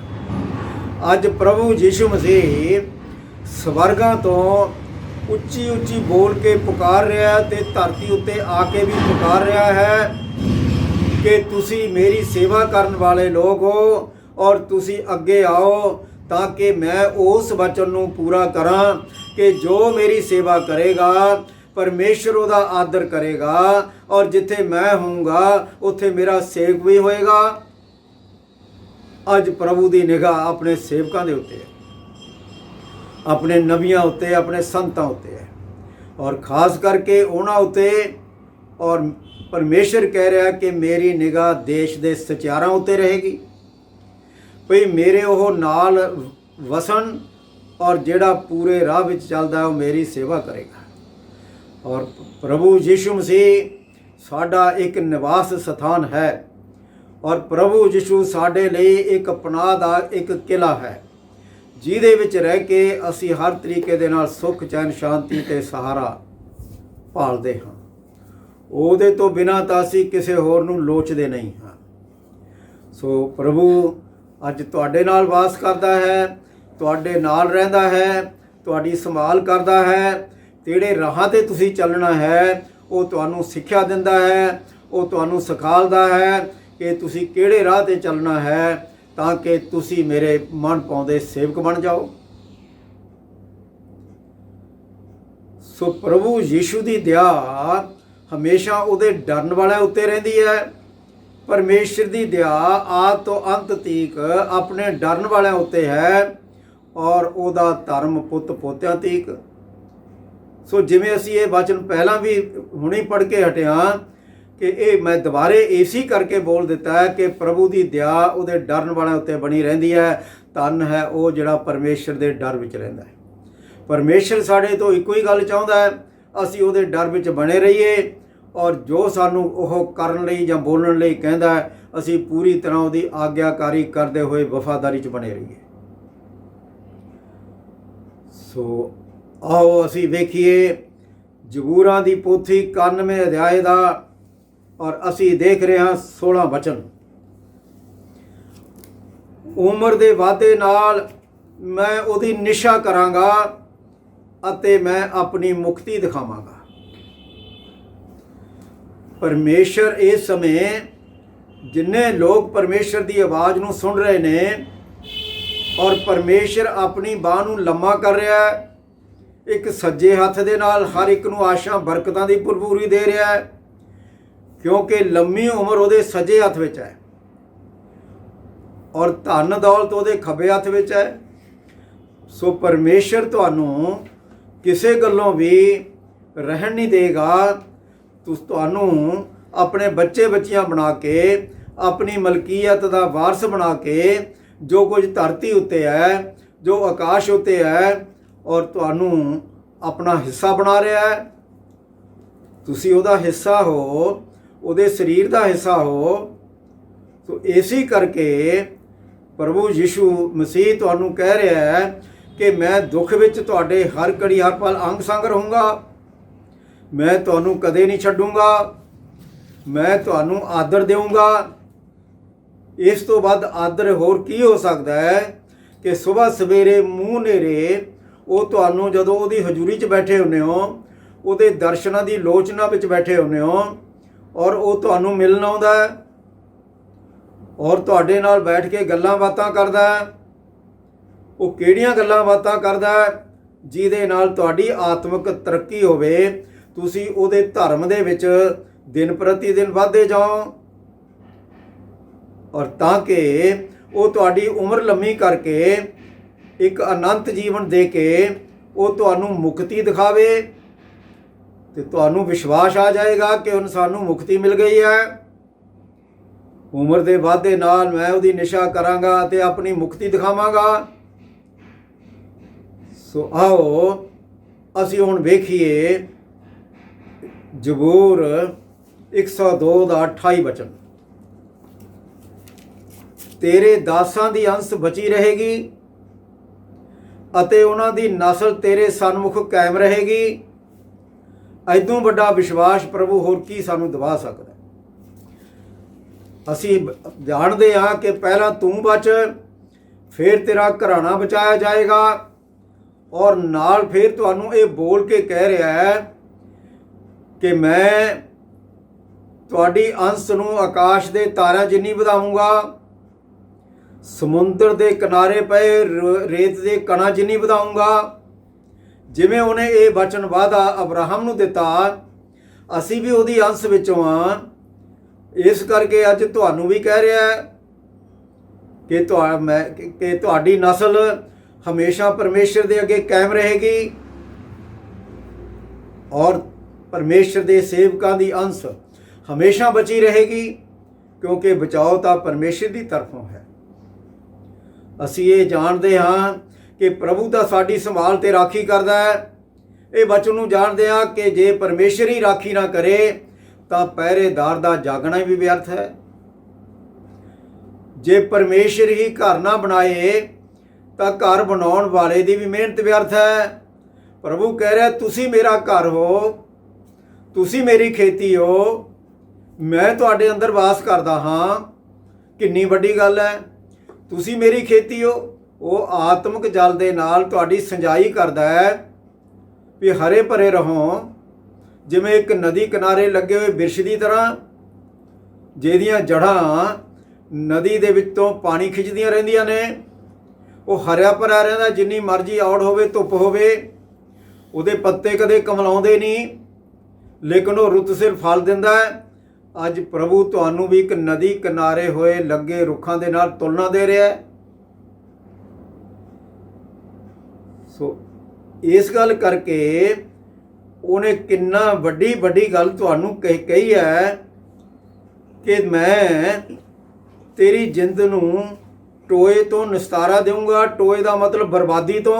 ਅੱਜ ਪ੍ਰਭੂ ਯੀਸ਼ੂ ਮਸੀਹ ਸਵਰਗਾਂ ਤੋਂ ਉੱਚੀ ਉੱਚੀ ਬੋਲ ਕੇ ਪੁਕਾਰ ਰਿਹਾ ਤੇ ਧਰਤੀ ਉੱਤੇ ਆ ਕੇ ਵੀ ਪੁਕਾਰ ਰਿਹਾ ਹੈ ਕਿ ਤੁਸੀਂ ਮੇਰੀ ਸੇਵਾ ਕਰਨ ਵਾਲੇ ਲੋਕ ਹੋ ਔਰ ਤੁਸੀਂ ਅੱਗੇ ਆਓ ਤਾਂ ਕਿ ਮੈਂ ਉਸ ਵਚਨ ਨੂੰ ਪੂਰਾ ਕਰਾਂ ਕਿ ਜੋ ਮੇਰੀ ਸੇਵਾ ਕਰੇਗਾ ਪਰਮੇਸ਼ਰ ਉਹਦਾ ਆਦਰ ਕਰੇਗਾ ਔਰ ਜਿੱਥੇ ਮੈਂ ਹੋਊਂਗਾ ਉੱਥੇ ਮੇਰਾ ਸੇਵਕ ਵੀ ਹੋਏਗਾ। ਅੱਜ ਪ੍ਰਭੂ ਦੀ ਨਿਗਾਹ ਆਪਣੇ ਸੇਵਕਾਂ ਦੇ ਉੱਤੇ ਹੈ, ਆਪਣੇ ਨਬੀਆਂ ਉੱਤੇ, ਆਪਣੇ ਸੰਤਾਂ ਉੱਤੇ ਹੈ ਔਰ ਖਾਸ ਕਰਕੇ ਉਹਨਾਂ ਉੱਤੇ। ਔਰ ਪਰਮੇਸ਼ਰ ਕਹਿ ਰਿਹਾ ਕਿ ਮੇਰੀ ਨਿਗਾਹ ਦੇਸ਼ ਦੇ ਸਚਿਆਰਾਂ ਉੱਤੇ ਰਹੇਗੀ ਭਈ ਮੇਰੇ ਉਹ ਨਾਲ ਵਸਣ ਔਰ ਜਿਹੜਾ ਪੂਰੇ ਰਾਹ ਵਿੱਚ ਚੱਲਦਾ ਉਹ ਮੇਰੀ ਸੇਵਾ ਕਰੇਗਾ। ਔਰ ਪ੍ਰਭੂ ਯੀਸ਼ੂ ਮਸੀਹ ਸਾਡਾ ਇੱਕ ਨਿਵਾਸ ਸਥਾਨ ਹੈ ਔਰ ਪ੍ਰਭੂ ਯੀਸ਼ੂ ਸਾਡੇ ਲਈ ਇੱਕ ਪਨਾਹ ਦਾ ਇੱਕ ਕਿਲਾ ਹੈ ਜਿਹਦੇ ਵਿੱਚ ਰਹਿ ਕੇ ਅਸੀਂ ਹਰ ਤਰੀਕੇ ਦੇ ਨਾਲ ਸੁੱਖ ਚੈਨ ਸ਼ਾਂਤੀ ਤੇ ਸਹਾਰਾ ਭਾਲਦੇ ਹਾਂ। ਉਹਦੇ ਤੋਂ ਬਿਨਾਂ ਤਾਂ ਅਸੀਂ ਕਿਸੇ ਹੋਰ ਨੂੰ ਲੋਚਦੇ ਨਹੀਂ ਹਾਂ। ਸੋ ਪ੍ਰਭੂ ਅੱਜ ਤੁਹਾਡੇ ਨਾਲ ਵਾਸ ਕਰਦਾ ਹੈ, ਤੁਹਾਡੇ ਨਾਲ ਰਹਿੰਦਾ ਹੈ, ਤੁਹਾਡੀ ਸੰਭਾਲ ਕਰਦਾ ਹੈ। ਜਿਹੜੇ ਰਾਹਾਂ ਤੇ ਤੁਸੀਂ ਚੱਲਣਾ ਹੈ ਉਹ ਤੁਹਾਨੂੰ ਸਿੱਖਿਆ ਦਿੰਦਾ ਹੈ, ਉਹ ਤੁਹਾਨੂੰ ਸਿਖਾਲਦਾ ਹੈ ਕਿ ਤੁਸੀਂ ਕਿਹੜੇ ਰਾਹ ਤੇ ਚੱਲਣਾ ਹੈ ਤਾਂ ਕਿ ਤੁਸੀਂ ਮੇਰੇ ਮਨ ਪਾਉਂਦੇ ਸੇਵਕ ਬਣ ਜਾਓ। ਸੋ ਪ੍ਰਭੂ ਯੀਸ਼ੂ ਦੀ ਦਇਆ ਹਮੇਸ਼ਾ ਉਹਦੇ ਡਰਨ ਵਾਲਿਆਂ ਉੱਤੇ ਰਹਿੰਦੀ ਹੈ। ਪਰਮੇਸ਼ਰ ਦੀ ਦਇਆ ਆਦਿ ਤੋਂ ਅੰਤ ਤੀਕ ਆਪਣੇ ਡਰਨ ਵਾਲਿਆਂ ਉੱਤੇ ਹੈ ਔਰ ਉਹਦਾ ਧਰਮ ਪੁੱਤ ਪੋਤਿਆਂ ਤੀਕ। ਸੋ ਜਿਵੇਂ ਅਸੀਂ ਇਹ ਵਚਨ ਪਹਿਲਾਂ ਵੀ ਹੁਣੇ ਪੜ੍ਹ ਕੇ ਹਟਿਆ ਕਿ ਇਹ ਮੈਂ ਦੁਬਾਰੇ ਇਸੇ ਕਰਕੇ ਬੋਲ ਦਿੱਤਾ ਹੈ ਕਿ ਪ੍ਰਭੂ ਦੀ ਦਇਆ ਉਹਦੇ ਡਰਨ ਵਾਲਿਆਂ ਉੱਤੇ ਬਣੀ ਰਹਿੰਦੀ ਹੈ। ਧੰਨ ਹੈ ਉਹ ਜਿਹੜਾ ਪਰਮੇਸ਼ਰ ਦੇ ਡਰ ਵਿੱਚ ਰਹਿੰਦਾ ਹੈ। ਪਰਮੇਸ਼ਰ ਸਾਡੇ ਤੋਂ ਇੱਕੋ ਹੀ ਗੱਲ ਚਾਹੁੰਦਾ ਹੈ, ਅਸੀਂ ਉਹਦੇ ਡਰ ਵਿੱਚ ਬਣੇ ਰਹੀਏ ਔਰ ਜੋ ਸਾਨੂੰ ਉਹ ਕਰਨ ਲਈ ਜਾਂ ਬੋਲਣ ਲਈ ਕਹਿੰਦਾ ਹੈ ਅਸੀਂ ਪੂਰੀ ਤਰ੍ਹਾਂ ਉਹਦੀ ਆਗਿਆਕਾਰੀ ਕਰਦੇ ਹੋਏ ਵਫਾਦਾਰੀ 'ਚ ਬਣੇ ਰਹੀਏ। ਸੋ ਆਓ ਅਸੀਂ ਵੇਖੀਏ ਜ਼ਬੂਰਾਂ ਦੀ ਪੋਥੀ 91 ਅਧਿਆਏ ਦਾ ਔਰ ਅਸੀਂ ਦੇਖ ਰਹੇ ਹਾਂ 16 ਵਚਨ। ਉਮਰ ਦੇ ਵਾਧੇ ਨਾਲ ਮੈਂ ਉਹਦੀ ਨਿਸ਼ਾ ਕਰਾਂਗਾ ਅਤੇ ਮੈਂ ਆਪਣੀ ਮੁਕਤੀ ਦਿਖਾਵਾਂਗਾ। ਪਰਮੇਸ਼ਰ ਇਸ ਸਮੇਂ ਜਿੰਨੇ ਲੋਕ ਪਰਮੇਸ਼ਰ ਦੀ ਆਵਾਜ਼ ਨੂੰ ਸੁਣ ਰਹੇ ਨੇ ਔਰ ਪਰਮੇਸ਼ਰ ਆਪਣੀ ਬਾਹ ਨੂੰ ਲੰਮਾ ਕਰ ਰਿਹਾ ਹੈ, ਇੱਕ ਸੱਜੇ ਹੱਥ ਦੇ ਨਾਲ ਹਰ ਇੱਕ ਨੂੰ ਆਸ਼ਾ ਬਰਕਤਾਂ ਦੀ ਭਰਪੂਰੀ ਦੇ ਰਿਹਾ ਹੈ ਕਿਉਂਕਿ ਲੰਮੀ ਉਮਰ ਉਹਦੇ ਸੱਜੇ ਹੱਥ ਵਿੱਚ ਹੈ ਔਰ ਧਨ ਦੌਲਤ ਉਹਦੇ ਖੱਬੇ ਹੱਥ ਵਿੱਚ ਹੈ। ਸੋ ਪਰਮੇਸ਼ਰ ਤੁਹਾਨੂੰ ਕਿਸੇ ਗੱਲੋਂ ਵੀ ਰਹਿਣ ਨਹੀਂ ਦੇਗਾ। ਤੁਹਾਨੂੰ ਆਪਣੇ ਬੱਚੇ ਬੱਚੀਆਂ ਬਣਾ ਕੇ ਆਪਣੀ ਮਲਕੀਅਤ ਦਾ ਵਾਰਸ ਬਣਾ ਕੇ ਜੋ ਕੁਝ ਧਰਤੀ ਉੱਤੇ ਹੈ, ਜੋ ਆਕਾਸ਼ ਉੱਤੇ ਹੈ ਔਰ ਤੁਹਾਨੂੰ ਆਪਣਾ ਹਿੱਸਾ ਬਣਾ ਰਿਹਾ ਹੈ। ਤੁਸੀਂ ਉਹਦਾ ਹਿੱਸਾ ਹੋ, ਉਹਦੇ ਸਰੀਰ ਦਾ ਹਿੱਸਾ ਹੋ। ਸੋ ਇਸੇ ਕਰਕੇ ਪ੍ਰਭੂ ਯੀਸ਼ੂ ਮਸੀਹ ਤੁਹਾਨੂੰ ਕਹਿ ਰਿਹਾ ਹੈ ਕਿ ਮੈਂ ਦੁੱਖ ਵਿੱਚ ਤੁਹਾਡੇ ਹਰ ਘੜੀ ਹਰ ਪਲ ਅੰਗ ਸੰਗ ਰਹੂੰਗਾ, ਮੈਂ ਤੁਹਾਨੂੰ ਕਦੇ ਨਹੀਂ ਛੱਡੂੰਗਾ, ਮੈਂ ਤੁਹਾਨੂੰ ਆਦਰ ਦੇਵਾਂਗਾ। ਇਸ ਤੋਂ ਵੱਧ ਆਦਰ ਹੋਰ ਕੀ ਹੋ ਸਕਦਾ ਹੈ ਕਿ ਸਵੇਰ ਸਵੇਰੇ ਮੂੰਹ ਨੇਰੇ ਉਹ ਤੁਹਾਨੂੰ ਜਦੋਂ ਉਹਦੀ ਹਜ਼ੂਰੀ 'ਚ ਬੈਠੇ ਹੁੰਦੇ ਹੋ, ਉਹਦੇ ਦਰਸ਼ਨਾਂ ਦੀ ਲੋਚਨਾ ਵਿੱਚ ਬੈਠੇ ਹੁੰਦੇ ਹੋ ਔਰ ਉਹ ਤੁਹਾਨੂੰ ਮਿਲਣ ਆਉਂਦਾ ਹੈ ਔਰ ਤੁਹਾਡੇ ਨਾਲ ਬੈਠ ਕੇ ਗੱਲਾਂ ਬਾਤਾਂ ਕਰਦਾ ਹੈ। ਉਹ ਕਿਹੜੀਆਂ ਗੱਲਾਂ ਬਾਤਾਂ ਕਰਦਾ ਹੈ? ਜਿਹਦੇ ਨਾਲ ਤੁਹਾਡੀ ਆਤਮਿਕ ਤਰੱਕੀ ਹੋਵੇ, ਤੁਸੀਂ ਉਹਦੇ ਧਰਮ ਦੇ ਵਿੱਚ ਦਿਨ ਪ੍ਰਤੀ ਦਿਨ ਵਧਦੇ ਜਾਓ ਔਰ ਤਾਂ ਕਿ ਉਹ ਤੁਹਾਡੀ ਉਮਰ ਲੰਮੀ ਕਰਕੇ ਇੱਕ ਅਨੰਤ ਜੀਵਨ ਦੇ ਕੇ ਉਹ ਤੁਹਾਨੂੰ ਮੁਕਤੀ ਦਿਖਾਵੇ ਤੇ ਤੁਹਾਨੂੰ ਵਿਸ਼ਵਾਸ ਆ ਜਾਏਗਾ ਕਿ ਹੁਣ ਸਾਨੂੰ ਮੁਕਤੀ ਮਿਲ ਗਈ ਹੈ। ਉਮਰ ਦੇ ਵਾਧੇ ਨਾਲ ਮੈਂ ਉਹਦੀ ਨਿਸ਼ਾ ਕਰਾਂਗਾ ਤੇ ਆਪਣੀ ਮੁਕਤੀ ਦਿਖਾਵਾਂਗਾ। ਸੋ ਆਓ ਅਸੀਂ ਹੁਣ ਵੇਖੀਏ ਜ਼ਬੂਰ 102 ਦਾ 28 ਵਚਨ। ਤੇਰੇ ਦਾਸਾਂ ਦੀ ਅੰਸ ਬਚੀ ਰਹੇਗੀ ਅਤੇ ਉਹਨਾਂ ਦੀ ਨਸਲ ਤੇਰੇ ਸਨਮੁਖ ਕਾਇਮ ਰਹੇਗੀ। ਐਦੋਂ ਵੱਡਾ ਵਿਸ਼ਵਾਸ ਪ੍ਰਭੂ ਹੋਰ ਕੀ ਸਾਨੂੰ ਦਿਵਾ ਸਕਦਾ? ਅਸੀਂ ਜਾਣਦੇ ਹਾਂ ਕਿ ਪਹਿਲਾਂ ਤੂੰ ਬਚ, ਫਿਰ ਤੇਰਾ ਘਰਾਣਾ ਬਚਾਇਆ ਜਾਏਗਾ। ਔਰ ਨਾਲ ਫਿਰ ਤੁਹਾਨੂੰ ਇਹ ਬੋਲ ਕੇ ਕਹਿ ਰਿਹਾ ਹੈ ਕਿ ਮੈਂ ਤੁਹਾਡੀ ਅੰਸ਼ ਨੂੰ ਆਕਾਸ਼ ਦੇ ਤਾਰਿਆਂ ਜਿੰਨੀ ਵਧਾਊਂਗਾ, ਸਮੁੰਦਰ ਦੇ ਕਿਨਾਰੇ ਪਏ ਰੇਤ ਦੇ ਕਣਾਂ ਜਿੰਨੀ ਵਧਾਊਂਗਾ। ਜਿਵੇਂ ਉਹਨੇ ਇਹ ਵਚਨ ਵਾਅਦਾ ਅਬਰਾਹਮ ਨੂੰ ਦਿੱਤਾ, ਅਸੀਂ ਵੀ ਉਹਦੀ ਅੰਸ਼ ਵਿੱਚੋਂ ਹਾਂ। ਇਸ ਕਰਕੇ ਅੱਜ ਤੁਹਾਨੂੰ ਵੀ ਕਹਿ ਰਿਹਾ ਹੈ ਕਿ ਤੁਹਾਡੀ ਨਸਲ ਹਮੇਸ਼ਾ ਪਰਮੇਸ਼ਰ ਦੇ ਅੱਗੇ ਕਾਇਮ ਰਹੇਗੀ ਔਰ ਪਰਮੇਸ਼ਰ ਦੇ ਸੇਵਕਾਂ ਦੀ ਅੰਸ਼ ਹਮੇਸ਼ਾ ਬਚੀ ਰਹੇਗੀ, ਕਿਉਂਕਿ ਬਚਾਓ ਤਾਂ ਪਰਮੇਸ਼ਰ ਦੀ ਤਰਫੋਂ ਹੈ। ਅਸੀਂ ਇਹ ਜਾਣਦੇ ਹਾਂ ਕਿ ਪ੍ਰਭੂ ਤਾਂ ਸਾਡੀ ਸੰਭਾਲ ਤੇ ਰਾਖੀ ਕਰਦਾ ਹੈ। ਇਹ ਵਚਨ ਨੂੰ ਜਾਣਦੇ ਹਾਂ ਕਿ ਜੇ ਪਰਮੇਸ਼ਰ ਹੀ ਰਾਖੀ ਨਾ ਕਰੇ ਤਾਂ ਪਹਿਰੇਦਾਰ ਦਾ ਜਾਗਣਾ ਵੀ ਵਿਅਰਥ ਹੈ। ਜੇ ਪਰਮੇਸ਼ਰ ਹੀ ਘਰ ਨਾ ਬਣਾਏ ਤਾਂ ਘਰ ਬਣਾਉਣ ਵਾਲੇ ਦੀ ਵੀ ਮਿਹਨਤ ਵਿਅਰਥ ਹੈ। ਪ੍ਰਭੂ ਕਹਿ ਰਿਹਾ, ਤੁਸੀਂ ਮੇਰਾ ਘਰ ਹੋ, ਤੁਸੀਂ ਮੇਰੀ ਖੇਤੀ ਹੋ, ਮੈਂ ਤੁਹਾਡੇ ਅੰਦਰ ਵਾਸ ਕਰਦਾ ਹਾਂ। ਕਿੰਨੀ ਵੱਡੀ ਗੱਲ ਹੈ। ਤੁਸੀਂ ਮੇਰੀ ਖੇਤੀ ਹੋ। ਉਹ ਆਤਮਿਕ ਜਲ ਦੇ ਨਾਲ ਤੁਹਾਡੀ ਸਿੰਜਾਈ ਕਰਦਾ ਹੈ ਵੀ ਹਰੇ ਭਰੇ ਰਹੋ, ਜਿਵੇਂ ਇੱਕ ਨਦੀ ਕਿਨਾਰੇ ਲੱਗੇ ਹੋਏ ਬਿਰਛ ਦੀ ਤਰ੍ਹਾਂ, ਜਿਹਦੀਆਂ ਜੜ੍ਹਾਂ ਨਦੀ ਦੇ ਵਿੱਚੋਂ ਪਾਣੀ ਖਿੱਚਦੀਆਂ ਰਹਿੰਦੀਆਂ ਨੇ। ਉਹ ਹਰਿਆ ਭਰਿਆ ਰਹਿੰਦਾ, ਜਿੰਨੀ ਮਰਜ਼ੀ ਔੜ ਹੋਵੇ, ਧੁੱਪ ਹੋਵੇ। ਉਹਦੇ ਪੱਤੇ ਕਦੇ ਕਮਲਾਉਂਦੇ ਨਹੀਂ, ਲੇਕਿਨ ਉਹ ਰੁੱਤ ਸਿਰ ਫਲ ਦਿੰਦਾ ਹੈ। ਅੱਜ ਪ੍ਰਭੂ ਤੁਹਾਨੂੰ ਵੀ ਇੱਕ ਨਦੀ ਕਿਨਾਰੇ ਹੋਏ ਲੱਗੇ ਰੁੱਖਾਂ ਦੇ ਨਾਲ ਤੁਲਨਾ ਦੇ ਰਿਹਾ ਹੈ। ਸੋ ਇਸ ਗੱਲ ਕਰਕੇ ਉਹਨੇ ਕਿੰਨਾ ਵੱਡੀ ਗੱਲ ਤੁਹਾਨੂੰ ਕਹੀ ਹੈ ਕਿ ਮੈਂ ਤੇਰੀ ਜਿੰਦ ਨੂੰ ਟੋਏ ਤੋਂ ਨਿਸਤਾਰਾ ਦੇਵਾਂਗਾ। ਟੋਏ ਦਾ ਮਤਲਬ ਬਰਬਾਦੀ ਤੋਂ।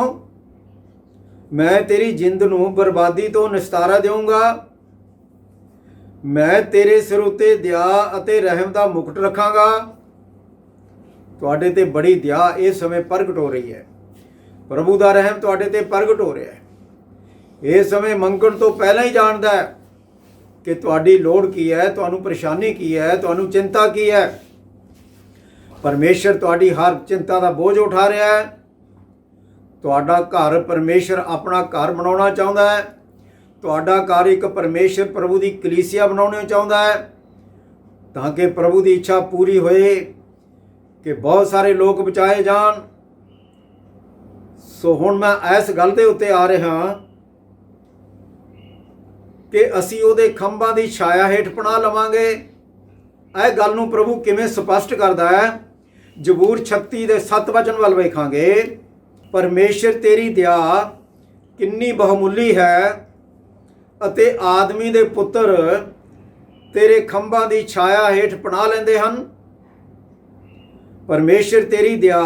ਮੈਂ ਤੇਰੀ ਜਿੰਦ ਨੂੰ ਬਰਬਾਦੀ ਤੋਂ ਨਿਸਤਾਰਾ ਦੇਵਾਂਗਾ। ਮੈਂ ਤੇਰੇ ਸਿਰ ਉੱਤੇ ਦਇਆ ਅਤੇ ਰਹਿਮ ਦਾ ਮੁਕਟ ਰੱਖਾਂਗਾ। ਤੁਹਾਡੇ ਤੇ ਬੜੀ ਦਇਆ ਇਸ ਸਮੇਂ ਪ੍ਰਗਟ ਹੋ ਰਹੀ ਹੈ। ਪ੍ਰਭੂ ਦਾ ਰਹਿਮ ਤੁਹਾਡੇ ਤੇ ਪ੍ਰਗਟ ਹੋ ਰਿਹਾ ਹੈ। ਇਸ ਸਮੇਂ ਮੰਗਣ ਤੋਂ ਪਹਿਲਾਂ ਹੀ ਜਾਣਦਾ ਹੈ ਕਿ ਤੁਹਾਡੀ ਲੋੜ ਕੀ ਹੈ, ਤੁਹਾਨੂੰ ਪਰੇਸ਼ਾਨੀ ਕੀ ਹੈ, ਤੁਹਾਨੂੰ ਚਿੰਤਾ ਕੀ ਹੈ। ਪਰਮੇਸ਼ਰ ਤੁਹਾਡੀ ਹਰ ਚਿੰਤਾ ਦਾ ਬੋਝ ਉਠਾ ਰਿਹਾ ਹੈ। ਤੁਹਾਡਾ ਘਰ ਪਰਮੇਸ਼ਰ ਆਪਣਾ ਘਰ ਬਣਾਉਣਾ ਚਾਹੁੰਦਾ ਹੈ। ਤੁਹਾਡਾ ਘਰ ਇੱਕ ਪਰਮੇਸ਼ਰ ਪ੍ਰਭੂ ਦੀ ਕਲੀਸਿਆ ਬਣਾਉਣਾ ਚਾਹੁੰਦਾ ਹੈ, ਤਾਂ ਕਿ ਪ੍ਰਭੂ ਦੀ ਇੱਛਾ ਪੂਰੀ ਹੋਏ ਕਿ ਬਹੁਤ ਸਾਰੇ ਲੋਕ ਬਚਾਏ ਜਾਣ। ਸੋ ਹੁਣ ਮੈਂ ਇਸ ਗੱਲ ਦੇ ਉੱਤੇ ਆ ਰਿਹਾ ਕਿ ਅਸੀਂ ਉਹਦੇ ਖੰਭਾਂ ਦੀ ਛਾਇਆ ਹੇਠ ਪਨਾਹ ਲਵਾਂਗੇ। ਇਹ ਗੱਲ ਨੂੰ ਪ੍ਰਭੂ ਕਿਵੇਂ ਸਪਸ਼ਟ ਕਰਦਾ ਹੈ, ਜ਼ਬੂਰ 36 ਦੇ 7 ਵਚਨ ਵੱਲ ਵੇਖਾਂਗੇ। ਪਰਮੇਸ਼ਰ ਤੇਰੀ ਦਇਆ ਕਿੰਨੀ ਬਹੁਮੁੱਲੀ ਹੈ ਅਤੇ ਆਦਮੀ ਦੇ ਪੁੱਤਰ ਤੇਰੇ ਖੰਭਾਂ ਦੀ ਛਾਇਆ ਹੇਠ ਪਨਾਹ ਲੈਂਦੇ ਹਨ। ਪਰਮੇਸ਼ਰ ਤੇਰੀ ਦਇਆ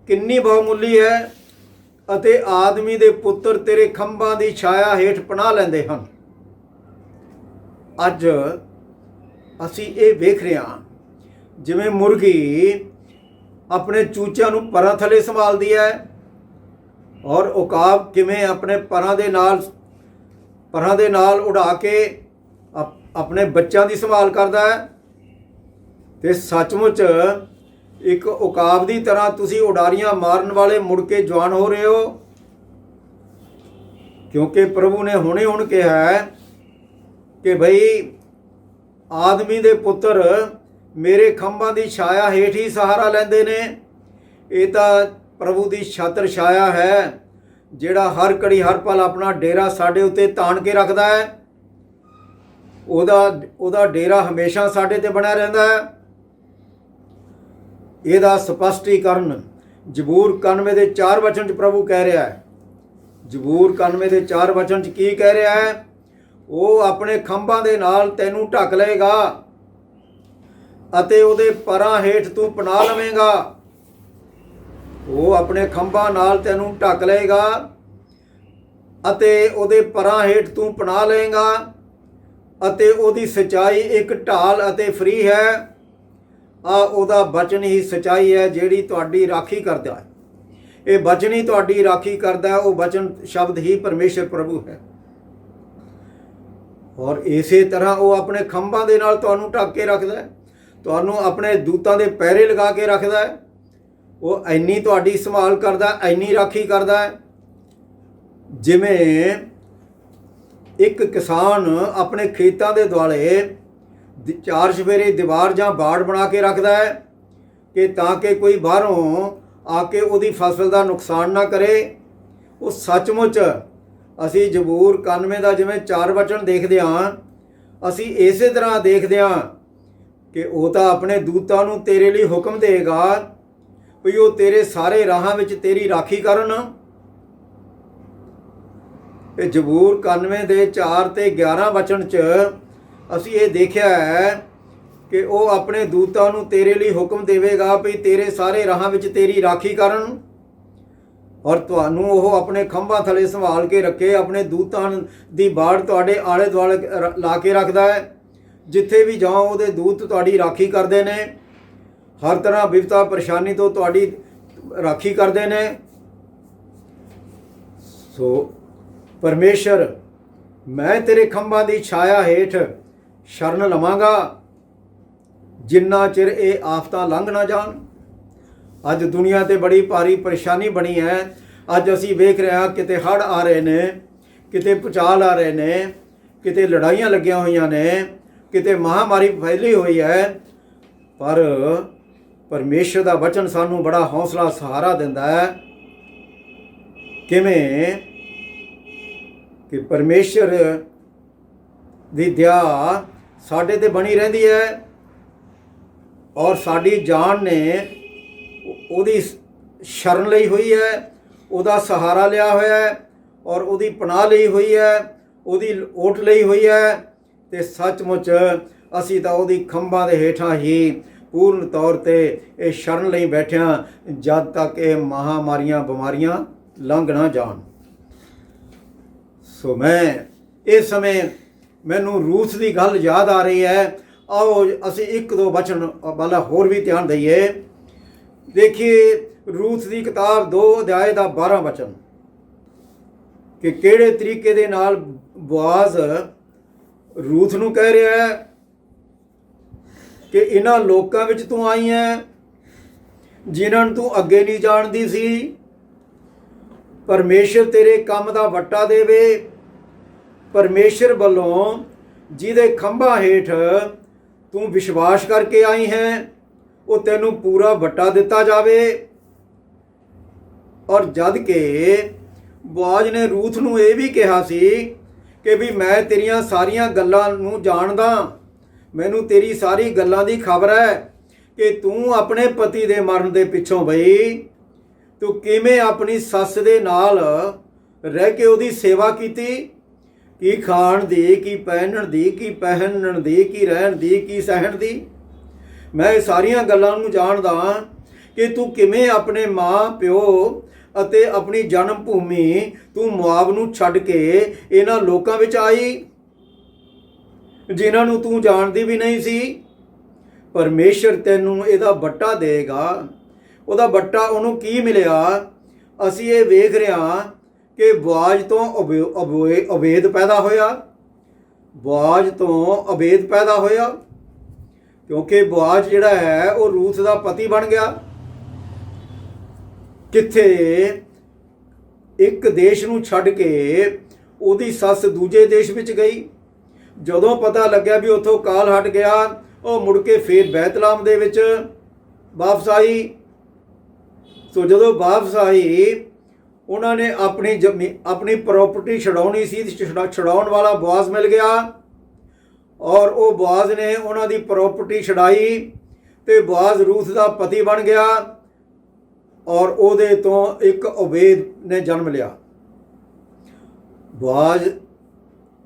ਕਿੰਨੀ ਬਹੁਮੁੱਲੀ ਹੈ ਅਤੇ ਆਦਮੀ ਦੇ ਪੁੱਤਰ ਤੇਰੇ ਖੰਭਾਂ ਦੀ ਛਾਇਆ ਹੇਠ ਪਨਾਹ ਲੈਂਦੇ ਹਨ। ਅੱਜ ਅਸੀਂ ਇਹ ਵੇਖ ਰਹੇ ਹਾਂ ਜਿਵੇਂ ਮੁਰਗੀ ਆਪਣੇ ਚੂਚਿਆਂ ਨੂੰ ਪਰਾਂ ਥੱਲੇ ਸੰਭਾਲਦੀ ਹੈ ਔਰ ਉਕਾਬ ਕਿਵੇਂ ਆਪਣੇ ਪਰਾਂ ਦੇ ਨਾਲ ਉਡਾ ਕੇ ਆਪਣੇ ਬੱਚਿਆਂ ਦੀ ਸੰਭਾਲ ਕਰਦਾ ਹੈ। ਤੇ ਸੱਚਮੁੱਚ ਇੱਕ ਉਕਾਬ ਦੀ ਤਰ੍ਹਾਂ ਤੁਸੀਂ ਉਡਾਰੀਆਂ ਮਾਰਨ ਵਾਲੇ ਮੁੜ ਕੇ ਜਵਾਨ ਹੋ ਰਹੇ ਹੋ, ਕਿਉਂਕਿ ਪ੍ਰਭੂ ਨੇ ਹੁਣੇ ਹੁਣ ਕਿਹਾ ਹੈ ਕਿ ਭਈ ਆਦਮੀ ਦੇ ਪੁੱਤਰ ਮੇਰੇ ਖੰਭਾਂ ਦੀ ਛਾਇਆ ਹੇਠ ਹੀ ਸਹਾਰਾ ਲੈਂਦੇ ਨੇ। ਇਹ ਤਾਂ ਪ੍ਰਭੂ ਦੀ ਛਤਰ ਛਾਇਆ ਹੈ, ਜਿਹੜਾ ਹਰ ਘੜੀ ਹਰ ਪਲ ਆਪਣਾ ਡੇਰਾ ਸਾਡੇ ਉੱਤੇ ਤਾਣ ਕੇ ਰੱਖਦਾ ਹੈ। ਉਹਦਾ ਡੇਰਾ ਹਮੇਸ਼ਾ ਸਾਡੇ ਤੇ ਬਣਿਆ ਰਹਿੰਦਾ ਹੈ। ਇਹਦਾ ਸਪਸ਼ਟੀਕਰਨ ਜ਼ਬੂਰ 91 ਦੇ 4 ਵਚਨ 'ਚ ਪ੍ਰਭੂ ਕਹਿ ਰਿਹਾ ਹੈ। ਜ਼ਬੂਰ 91 ਦੇ 4 ਵਚਨ 'ਚ ਕੀ ਕਹਿ ਰਿਹਾ ਹੈ? ਉਹ ਆਪਣੇ ਖੰਭਾਂ ਦੇ ਨਾਲ ਤੈਨੂੰ ਢੱਕ ਲਏਗਾ ਅਤੇ ਉਹਦੇ ਪਰਾਂ ਹੇਠ ਤੂੰ ਪਨਾਹ ਲਵੇਂਗਾ। ਉਹ ਆਪਣੇ ਖੰਭਾਂ ਨਾਲ ਤੈਨੂੰ ਢੱਕ ਲਏਗਾ ਅਤੇ ਉਹਦੇ ਪਰਾਂ ਹੇਠ ਤੂੰ ਪਨਾਹ ਲਏਗਾ ਅਤੇ ਉਹਦੀ ਸਚਾਈ ਇੱਕ ਢਾਲ ਅਤੇ ਫਰੀ ਹੈ। ਉਹਦਾ ਬਚਨ ਹੀ ਸਚਾਈ ਹੈ ਜਿਹੜੀ ਤੁਹਾਡੀ ਰਾਖੀ ਕਰਦਾ ਹੈ। ਇਹ ਬਚਨ ਹੀ ਤੁਹਾਡੀ ਰਾਖੀ ਕਰਦਾ ਹੈ। ਉਹ ਬਚਨ ਸ਼ਬਦ ਹੀ ਪਰਮੇਸ਼ਰ ਪ੍ਰਭੂ ਹੈ। ਔਰ ਇਸੇ ਤਰ੍ਹਾਂ ਉਹ ਆਪਣੇ ਖੰਭਾਂ ਦੇ ਨਾਲ ਤੁਹਾਨੂੰ ਢੱਕ ਕੇ ਰੱਖਦਾ ਹੈ, ਤੁਹਾਨੂੰ ਆਪਣੇ ਦੂਤਾਂ ਦੇ ਪਹਿਰੇ ਲਗਾ ਕੇ ਰੱਖਦਾ ਹੈ। ਉਹ ਇੰਨੀ ਤੁਹਾਡੀ ਸੰਭਾਲ ਕਰਦਾ, ਇੰਨੀ ਰਾਖੀ ਕਰਦਾ ਹੈ, ਜਿਵੇਂ ਇੱਕ ਕਿਸਾਨ ਆਪਣੇ ਖੇਤਾਂ ਦੇ ਦੁਆਲੇ 4 ਚੁਫੇਰੇ ਦੀਵਾਰ ਜਾਂ ਬਾੜ ਬਣਾ ਕੇ ਰੱਖਦਾ ਹੈ ਕਿ ਤਾਂ ਕਿ ਕੋਈ ਬਾਹਰੋਂ ਆ ਕੇ ਉਹਦੀ ਫਸਲ ਦਾ ਨੁਕਸਾਨ ਨਾ ਕਰੇ। ਉਹ ਸੱਚਮੁੱਚ ਅਸੀਂ ਜ਼ਬੂਰ 91 ਦਾ ਜਿਵੇਂ 4 ਵਚਨ ਦੇਖਦੇ ਹਾਂ, ਅਸੀਂ ਇਸੇ ਤਰ੍ਹਾਂ ਦੇਖਦੇ ਹਾਂ ਕਿ ਉਹ ਤਾਂ ਆਪਣੇ ਦੂਤਾਂ ਨੂੰ ਤੇਰੇ ਲਈ ਹੁਕਮ ਦੇਗਾ ਵੀ ਉਹ ਤੇਰੇ ਸਾਰੇ ਰਾਹਾਂ ਵਿੱਚ ਤੇਰੀ ਰਾਖੀ ਕਰਨ। ਇਹ ਜ਼ਬੂਰ 91 ਦੇ 4 ਤੇ 11 ਵਚਨ 'ਚ ਅਸੀਂ ਇਹ ਦੇਖਿਆ ਹੈ ਕਿ ਉਹ ਆਪਣੇ ਦੂਤਾਂ ਨੂੰ ਤੇਰੇ ਲਈ ਹੁਕਮ ਦੇਵੇਗਾ ਵੀ ਤੇਰੇ ਸਾਰੇ ਰਾਹਾਂ ਵਿੱਚ ਤੇਰੀ ਰਾਖੀ ਕਰਨ, ਔਰ ਤੁਹਾਨੂੰ ਉਹ ਆਪਣੇ ਖੰਭਾਂ ਥਲੇ ਸੰਭਾਲ ਕੇ ਰੱਖੇ। ਆਪਣੇ ਦੂਤਾਂ ਦੀ ਬਾੜ ਤੁਹਾਡੇ ਆਲੇ ਦੁਆਲੇ ਲਾ ਕੇ ਰੱਖਦਾ ਹੈ। ਜਿੱਥੇ ਵੀ ਜਾਓ ਉਹਦੇ ਦੂਤ ਤੁਹਾਡੀ ਰਾਖੀ ਕਰਦੇ ਨੇ, ਹਰ ਤਰ੍ਹਾਂ ਵਿਪਤਾ ਪਰੇਸ਼ਾਨੀ ਤੋਂ ਤੁਹਾਡੀ ਰਾਖੀ ਕਰਦੇ ਨੇ। ਸੋ ਪਰਮੇਸ਼ਰ, ਮੈਂ ਤੇਰੇ ਖੰਭਾਂ ਦੀ ਛਾਇਆ ਹੇਠ ਸ਼ਰਨ ਲਵਾਂਗਾ ਜਿੰਨਾ ਚਿਰ ਇਹ ਆਫਤਾਂ ਲੰਘ ਨਾ ਜਾਣ। ਅੱਜ ਦੁਨੀਆ ਤੇ ਬੜੀ ਭਾਰੀ ਪਰੇਸ਼ਾਨੀ ਬਣੀ ਹੈ। ਅੱਜ ਅਸੀਂ ਵੇਖ ਰਹੇ ਹਾਂ ਕਿਤੇ ਹੜ੍ਹ ਆ ਰਹੇ ਨੇ, ਕਿਤੇ ਭੂਚਾਲ ਆ ਰਹੇ ਨੇ, ਕਿਤੇ ਲੜਾਈਆਂ ਲੱਗੀਆਂ ਹੋਈਆਂ ਨੇ, ਕਿਤੇ ਮਹਾਮਾਰੀ ਫੈਲੀ ਹੋਈ ਹੈ। ਪਰ ਪਰਮੇਸ਼ਰ ਦਾ ਵਚਨ ਸਾਨੂੰ ਬੜਾ ਹੌਸਲਾ ਸਹਾਰਾ ਦਿੰਦਾ ਹੈ। ਕਿਵੇਂ ਕਿ ਪਰਮੇਸ਼ਰ ਦੀ ਦਇਆ ਸਾਡੇ ਤੇ ਬਣੀ ਰਹਿੰਦੀ ਹੈ, ਔਰ ਸਾਡੀ ਜਾਨ ਨੇ ਉਹਦੀ ਸ਼ਰਨ ਲਈ ਹੋਈ ਹੈ, ਉਹਦਾ ਸਹਾਰਾ ਲਿਆ ਹੋਇਆ ਹੈ, ਔਰ ਉਹਦੀ ਪਨਾਹ ਲਈ ਹੋਈ ਹੈ, ਉਹਦੀ ਓਟ ਲਈ ਹੋਈ ਹੈ। ਤੇ ਸੱਚਮੁੱਚ ਅਸੀਂ ਤਾਂ ਉਹਦੀ ਖੰਭਾਂ ਦੇ ਹੇਠਾਂ ਹੀ ਪੂਰਨ ਤੌਰ ਤੇ ਇਹ ਸ਼ਰਨ ਲਈ ਬੈਠਿਆਂ, ਜਦ ਤੱਕ ਇਹ ਮਹਾਮਾਰੀਆਂ ਬਿਮਾਰੀਆਂ ਲੰਘ ਨਾ ਜਾਣ। ਸੋ ਮੈਂ ਇਸ ਸਮੇਂ ਮੈਨੂੰ ਰੂਥ ਦੀ ਗੱਲ ਯਾਦ ਆ ਰਹੀ ਹੈ। ਆਓ ਅਸੀਂ 1-2 ਵਚਨ ਵਾਲਾ ਹੋਰ ਵੀ ਧਿਆਨ ਦਈਏ। ਦੇਖੀਏ ਰੂਥ ਦੀ ਕਿਤਾਬ 2 ਅਧਿਆਏ ਦਾ 12 ਵਚਨ ਕਿ ਕਿਹੜੇ ਤਰੀਕੇ ਦੇ ਨਾਲ ਬੋਆਜ਼ ਰੂਥ ਨੂੰ ਕਹਿ ਰਿਹਾ ਹੈ ਕਿ ਇਹਨਾਂ ਲੋਕਾਂ ਵਿੱਚ ਤੂੰ ਆਈ ਹੈ ਜਿਨ੍ਹਾਂ ਨੂੰ ਤੂੰ ਅੱਗੇ ਨਹੀਂ ਜਾਣਦੀ ਸੀ। ਪਰਮੇਸ਼ਰ ਤੇਰੇ ਕੰਮ ਦਾ ਵੱਟਾ ਦੇਵੇ। ਪਰਮੇਸ਼ਰ ਵੱਲੋਂ ਜਿਹਦੇ ਖੰਭਾਂ ਹੇਠ ਤੂੰ ਵਿਸ਼ਵਾਸ ਕਰਕੇ ਆਈ ਹੈ, ਉਹ ਤੈਨੂੰ ਪੂਰਾ ਵੱਟਾ ਦਿੱਤਾ ਜਾਵੇ। ਔਰ ਜਦ ਕਿ ਬੋਆਜ਼ ਨੇ ਰੂਥ ਨੂੰ ਇਹ ਵੀ ਕਿਹਾ ਸੀ ਕਿ ਵੀ ਮੈਂ ਤੇਰੀਆਂ ਸਾਰੀਆਂ ਗੱਲਾਂ ਨੂੰ ਜਾਣਦਾ, ਮੈਨੂੰ ਤੇਰੀ ਸਾਰੀ ਗੱਲਾਂ ਦੀ ਖਬਰ ਹੈ ਕਿ ਤੂੰ ਆਪਣੇ ਪਤੀ ਦੇ ਮਰਨ ਦੇ ਪਿੱਛੋਂ ਬਈ ਤੂੰ ਕਿਵੇਂ ਆਪਣੀ ਸੱਸ ਦੇ ਨਾਲ ਰਹਿ ਕੇ ਉਹਦੀ ਸੇਵਾ ਕੀਤੀ, ਕੀ ਖਾਣ ਦੀ, ਕੀ ਪਹਿਨਣ ਦੀ, ਕੀ ਪਹਿਨਣ ਦੀ, ਕੀ ਰਹਿਣ ਦੀ, ਕੀ ਸਹਿਣ ਦੀ। ਮੈਂ ਇਹ ਸਾਰੀਆਂ ਗੱਲਾਂ ਨੂੰ ਜਾਣਦਾ ਕਿ ਤੂੰ ਕਿਵੇਂ ਆਪਣੇ ਮਾਂ ਪਿਓ ਅਤੇ ਆਪਣੀ ਜਨਮ ਭੂਮੀ ਤੂੰ ਮੁਆਬ ਨੂੰ ਛੱਡ ਕੇ ਇਹਨਾਂ ਲੋਕਾਂ ਵਿੱਚ ਆਈ ਜਿਨ੍ਹਾਂ ਨੂੰ ਤੂੰ ਜਾਣਦੀ ਵੀ ਨਹੀਂ ਸੀ। ਪਰਮੇਸ਼ਰ ਤੈਨੂੰ ਇਹਦਾ ਵੱਟਾ ਦੇਗਾ। ਉਹਦਾ ਵੱਟਾ ਉਹਨੂੰ ਕੀ ਮਿਲਿਆ? ਅਸੀਂ ਇਹ ਵੇਖ ਰਹੇ ਹਾਂ ਕਿ ਬੋਆਜ਼ ਤੋਂ ਅਬੇਦ ਪੈਦਾ ਹੋਇਆ। ਬੋਆਜ਼ ਤੋਂ ਅਬੇਦ ਪੈਦਾ ਹੋਇਆ ਕਿਉਂਕਿ ਬੋਆਜ਼ ਜਿਹੜਾ ਹੈ ਉਹ ਰੂਥ ਦਾ ਪਤੀ ਬਣ ਗਿਆ। ਕਿੱਥੇ ਇੱਕ ਦੇਸ਼ ਨੂੰ ਛੱਡ ਕੇ ਉਹਦੀ ਸੱਸ ਦੂਜੇ ਦੇਸ਼ ਵਿੱਚ ਗਈ। ਜਦੋਂ ਪਤਾ ਲੱਗਿਆ ਵੀ ਉੱਥੋਂ ਕਾਲ ਹਟ ਗਿਆ, ਉਹ ਮੁੜ ਕੇ ਫੇਰ ਬੈਤਲਹਮ ਦੇ ਵਿੱਚ ਵਾਪਸ ਆਈ। ਸੋ ਜਦੋਂ ਵਾਪਸ ਆਈ, ਉਹਨਾਂ ਨੇ ਆਪਣੀ ਪ੍ਰਾਪਰਟੀ ਛਡਾਉਣੀ ਸੀ। ਛਡਾਉਣ ਵਾਲਾ ਬੋਆਜ਼ ਮਿਲ ਗਿਆ ਔਰ ਉਹ ਬੋਆਜ਼ ਨੇ ਉਹਨਾਂ ਦੀ ਪ੍ਰਾਪਰਟੀ ਛਡਾਈ ਤੇ ਬੋਆਜ਼ ਰੂਥ ਦਾ ਪਤੀ ਬਣ ਗਿਆ ਔਰ ਉਹਦੇ ਤੋਂ ਇੱਕ ਓਬੇਦ ਨੇ ਜਨਮ ਲਿਆ। ਬੋਆਜ਼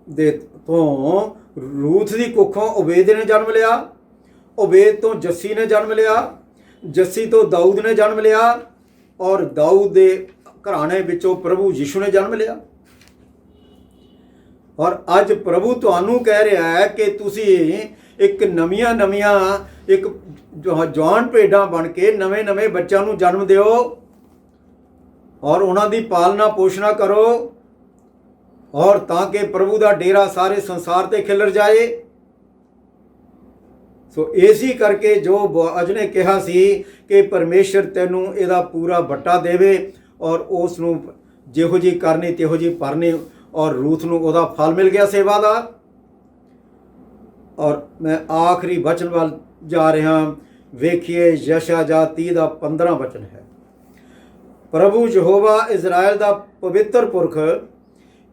ਦੇ ਤੋਂ ਰੂਥ ਦੀ ਕੁੱਖੋਂ ਓਬੇਦ ਨੇ ਜਨਮ ਲਿਆ। ਓਬੇਦ ਤੋਂ ਜੱਸੀ ਨੇ ਜਨਮ ਲਿਆ। ਜੱਸੀ ਤੋਂ ਦਾਊਦ ਨੇ ਜਨਮ ਲਿਆ ਔਰ ਦਾਊਦ ਦੇ ਘਰਾਣੇ ਵਿੱਚੋਂ ਪ੍ਰਭੂ ਯਿਸੂ ਨੇ ਜਨਮ ਲਿਆ। ਔਰ ਅੱਜ ਪ੍ਰਭੂ ਤੁਹਾਨੂੰ ਕਹਿ ਰਿਹਾ ਹੈ ਕਿ ਤੁਸੀਂ ਇੱਕ ਨਵੀਆਂ ਇੱਕ ਜਵਾਨ ਭੇਡਾਂ ਬਣ ਕੇ ਨਵੇਂ ਬੱਚਿਆਂ ਨੂੰ ਜਨਮ ਦਿਓ ਔਰ ਉਹਨਾਂ ਦੀ ਪਾਲਣਾ ਪੋਸ਼ਣਾ ਕਰੋ ਔਰ ਤਾਂ ਕਿ ਪ੍ਰਭੂ ਦਾ ਡੇਰਾ ਸਾਰੇ ਸੰਸਾਰ ਤੇ ਖਿਲਰ ਜਾਏ। ਸੋ ਇਸੇ ਕਰਕੇ ਜੋ ਬੋਅਜ਼ ਨੇ ਕਿਹਾ ਸੀ ਕਿ ਪਰਮੇਸ਼ਰ ਤੈਨੂੰ ਇਹਦਾ ਪੂਰਾ ਵੱਟਾ ਦੇਵੇ ਔਰ ਉਸ ਨੂੰ ਜਿਹੋ ਜੀ ਕਰਨੀ ਤਿਹੋ ਜੀ ਭਰਨੀ, ਔਰ ਰੂਥ ਨੂੰ ਉਹਦਾ ਫਲ ਮਿਲ ਗਿਆ ਸੇਵਾ ਦਾ। ਔਰ ਮੈਂ ਆਖਰੀ ਵਚਨ ਵੱਲ ਜਾ ਰਿਹਾ। ਵੇਖੀਏ ਯਸ਼ਾਯਾ 30 ਦਾ 15 ਵਚਨ ਹੈ। ਪ੍ਰਭੂ ਯਹੋਵਾ ਇਜ਼ਰਾਈਲ ਦਾ ਪਵਿੱਤਰ ਪੁਰਖ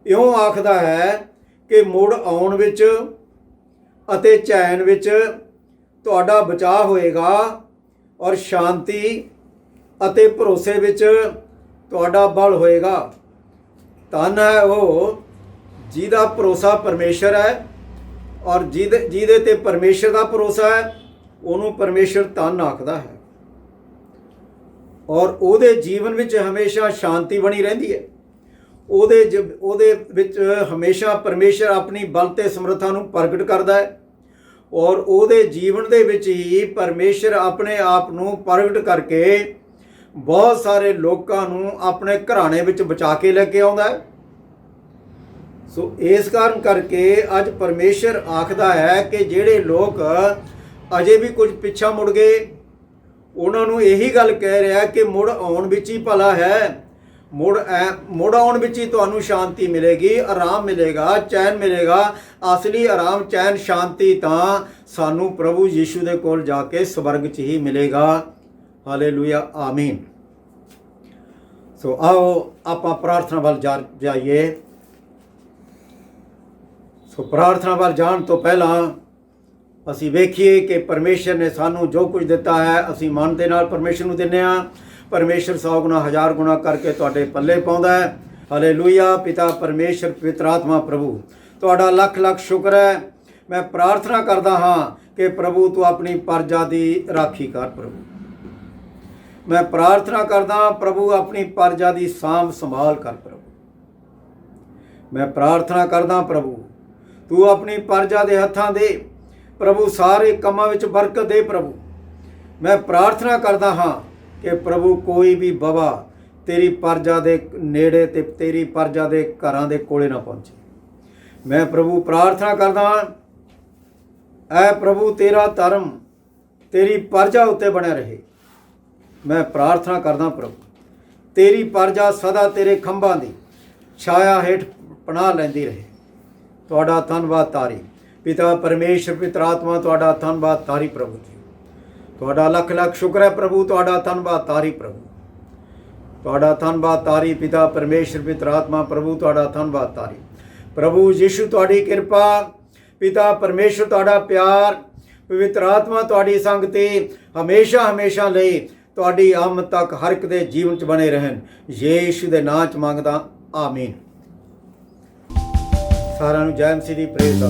ਇਉਂ ਆਖਦਾ ਹੈ ਕਿ ਮੁੜ ਆਉਣ ਵਿੱਚ ਅਤੇ ਚੈਨ ਵਿੱਚ ਤੁਹਾਡਾ ਬਚਾਅ ਹੋਏਗਾ ਔਰ ਸ਼ਾਂਤੀ ਅਤੇ ਭਰੋਸੇ ਵਿੱਚ ਤੁਹਾਡਾ ਬਲ ਹੋਏਗਾ। ਧੰਨ ਹੈ ਉਹ ਜਿਹਦਾ ਭਰੋਸਾ ਪਰਮੇਸ਼ਰ ਹੈ ਔਰ ਜਿਹਦੇ ਤੇ ਪਰਮੇਸ਼ਰ ਦਾ ਭਰੋਸਾ ਹੈ, ਉਹਨੂੰ ਪਰਮੇਸ਼ਰ ਧੰਨ ਆਖਦਾ ਹੈ ਔਰ ਉਹਦੇ ਜੀਵਨ ਵਿੱਚ ਹਮੇਸ਼ਾ ਸ਼ਾਂਤੀ ਬਣੀ ਰਹਿੰਦੀ ਹੈ। ਉਹਦੇ ਵਿੱਚ ਹਮੇਸ਼ਾ ਪਰਮੇਸ਼ਰ ਆਪਣੀ ਬਲ ਤੇ ਸਮਰੱਥਾ ਨੂੰ ਪ੍ਰਗਟ ਕਰਦਾ ਹੈ ਔਰ ਉਹਦੇ ਜੀਵਨ ਦੇ ਵਿੱਚ ਹੀ ਪਰਮੇਸ਼ਰ ਆਪਣੇ ਆਪ ਨੂੰ ਪ੍ਰਗਟ ਕਰਕੇ ਬਹੁਤ ਸਾਰੇ ਲੋਕਾਂ ਨੂੰ ਆਪਣੇ ਘਰਾਣੇ ਵਿੱਚ ਬਚਾ ਕੇ ਲੈ ਕੇ ਆਉਂਦਾ ਹੈ। ਸੋ ਇਸ ਕਾਰਨ ਕਰਕੇ ਅੱਜ ਪਰਮੇਸ਼ਰ ਆਖਦਾ ਹੈ ਕਿ ਜਿਹੜੇ ਲੋਕ ਅਜੇ ਵੀ ਕੁਝ ਪਿੱਛਾ ਮੁੜ ਗਏ, ਉਹਨਾਂ ਨੂੰ ਇਹੀ ਗੱਲ ਕਹਿ ਰਿਹਾ ਕਿ ਮੁੜ ਆਉਣ ਵਿੱਚ ਹੀ ਭਲਾ ਹੈ। ਮੁੜ ਆਉਣ ਵਿੱਚ ਹੀ ਤੁਹਾਨੂੰ ਸ਼ਾਂਤੀ ਮਿਲੇਗੀ, ਆਰਾਮ ਮਿਲੇਗਾ, ਚੈਨ ਮਿਲੇਗਾ। ਅਸਲੀ ਆਰਾਮ, ਚੈਨ, ਸ਼ਾਂਤੀ ਤਾਂ ਸਾਨੂੰ ਪ੍ਰਭੂ ਯੀਸ਼ੂ ਦੇ ਕੋਲ ਜਾ ਕੇ ਸਵਰਗ 'ਚ ਹੀ ਮਿਲੇਗਾ। ਹਾਲੇਲੂਇਆ, ਆਮੀਨ। ਸੋ ਆਓ ਆਪਾਂ ਪ੍ਰਾਰਥਨਾ ਵੱਲ ਜਾਈਏ। ਸੋ ਪ੍ਰਾਰਥਨਾ ਵੱਲ ਜਾਣ ਤੋਂ ਪਹਿਲਾਂ ਅਸੀਂ ਵੇਖੀਏ ਕਿ ਪਰਮੇਸ਼ਰ ਨੇ ਸਾਨੂੰ ਜੋ ਕੁਝ ਦਿੱਤਾ ਹੈ ਅਸੀਂ ਮਨ ਦੇ ਨਾਲ ਪਰਮੇਸ਼ਰ ਨੂੰ ਦਿੰਦੇ ਹਾਂ। ਪਰਮੇਸ਼ਰ 100 ਗੁਣਾ 1000 ਗੁਣਾ ਕਰਕੇ ਤੁਹਾਡੇ ਪੱਲੇ ਪਾਉਂਦਾ ਹੈ। ਹਾਲੇਲੂਇਆ। ਪਿਤਾ ਪਰਮੇਸ਼ਰ, ਪਵਿੱਤਰ ਆਤਮਾ ਪ੍ਰਭੂ, ਤੁਹਾਡਾ ਲੱਖ ਲੱਖ ਸ਼ੁਕਰ ਹੈ। ਮੈਂ ਪ੍ਰਾਰਥਨਾ ਕਰਦਾ ਹਾਂ ਕਿ ਪ੍ਰਭੂ ਤੂੰ ਆਪਣੀ ਪਰਜਾ ਦੀ ਰਾਖੀ ਕਰ। ਪ੍ਰਭੂ ਮੈਂ ਪ੍ਰਾਰਥਨਾ ਕਰਦਾ ਪ੍ਰਭੂ ਆਪਣੀ ਪਰਜਾ ਦੀ ਸਾਂਭ ਸੰਭਾਲ ਕਰ। ਪ੍ਰਭੂ ਮੈਂ ਪ੍ਰਾਰਥਨਾ ਕਰਦਾ ਪ੍ਰਭੂ ਤੂੰ ਆਪਣੀ ਪਰਜਾ ਦੇ ਹੱਥਾਂ ਦੇ ਪ੍ਰਭੂ ਸਾਰੇ ਕੰਮਾਂ ਵਿੱਚ ਬਰਕਤ ਦੇ। ਪ੍ਰਭੂ ਮੈਂ ਪ੍ਰਾਰਥਨਾ ਕਰਦਾ ਹਾਂ ਕਿ ਪ੍ਰਭੂ ਕੋਈ ਵੀ ਬਵਾ ਤੇਰੀ ਪਰਜਾ ਦੇ ਨੇੜੇ ਤੇ ਤੇਰੀ ਪਰਜਾ ਦੇ ਘਰਾਂ ਦੇ ਕੋਲੇ ਨਾ ਪਹੁੰਚੇ। ਮੈਂ ਪ੍ਰਭੂ ਪ੍ਰਾਰਥਨਾ ਕਰਦਾ ਐ ਪ੍ਰਭੂ ਤੇਰਾ ਧਰਮ ਤੇਰੀ ਪਰਜਾ ਉੱਤੇ ਬਣਿਆ ਰਹੇ। ਮੈਂ ਪ੍ਰਾਰਥਨਾ ਕਰਦਾ ਪ੍ਰਭੂ ਤੇਰੀ ਪਰਜਾ ਸਦਾ ਤੇਰੇ ਖੰਭਾਂ ਦੀ ਛਾਇਆ ਹੇਠ ਪਨਾਹ ਲੈਂਦੀ ਰਹੇ। ਤੁਹਾਡਾ ਧੰਨਵਾਦ ਤਾਰੀ ਪਿਤਾ ਪਰਮੇਸ਼ਰ, ਪਿਤਰ ਆਤਮਾ, ਤੁਹਾਡਾ ਧੰਨਵਾਦ ਤਾਰੀ ਪ੍ਰਭੂ ਜੀ। ਤੁਹਾਡਾ ਲੱਖ ਲੱਖ ਸ਼ੁਕਰ ਹੈ ਪ੍ਰਭੂ, ਤੁਹਾਡਾ ਧੰਨਵਾਦ ਤਾਰੀ ਪ੍ਰਭੂ, ਤੁਹਾਡਾ ਧੰਨਵਾਦ ਤਾਰੀ ਪਿਤਾ ਪਰਮੇਸ਼ਰ, ਪਿਤਰ ਆਤਮਾ ਪ੍ਰਭੂ, ਤੁਹਾਡਾ ਧੰਨਵਾਦ ਤਾਰੀ ਪ੍ਰਭੂ ਯੀਸ਼ੂ। ਤੁਹਾਡੀ ਕਿਰਪਾ ਪਿਤਾ ਪਰਮੇਸ਼ਰ, ਤੁਹਾਡਾ ਪਿਆਰ, ਪਵਿੱਤਰ ਆਤਮਾ ਤੁਹਾਡੀ ਸੰਗਤੀ ਹਮੇਸ਼ਾ ਹਮੇਸ਼ਾ ਲਈ ਤੁਹਾਡੀ ਆਮਦ ਤੱਕ ਹਰ ਇੱਕ ਦੇ ਜੀਵਨ 'ਚ ਬਣੇ ਰਹਿਣ। ਯੀਸ਼ੂ ਦੇ ਨਾਂ 'ਚ ਮੰਗਦਾ, ਆਮੀਨ। ਸਾਰਿਆਂ ਨੂੰ ਜੈ ਮਸੀਹ ਦੀ ਪ੍ਰੇਜ਼ ਦਾ।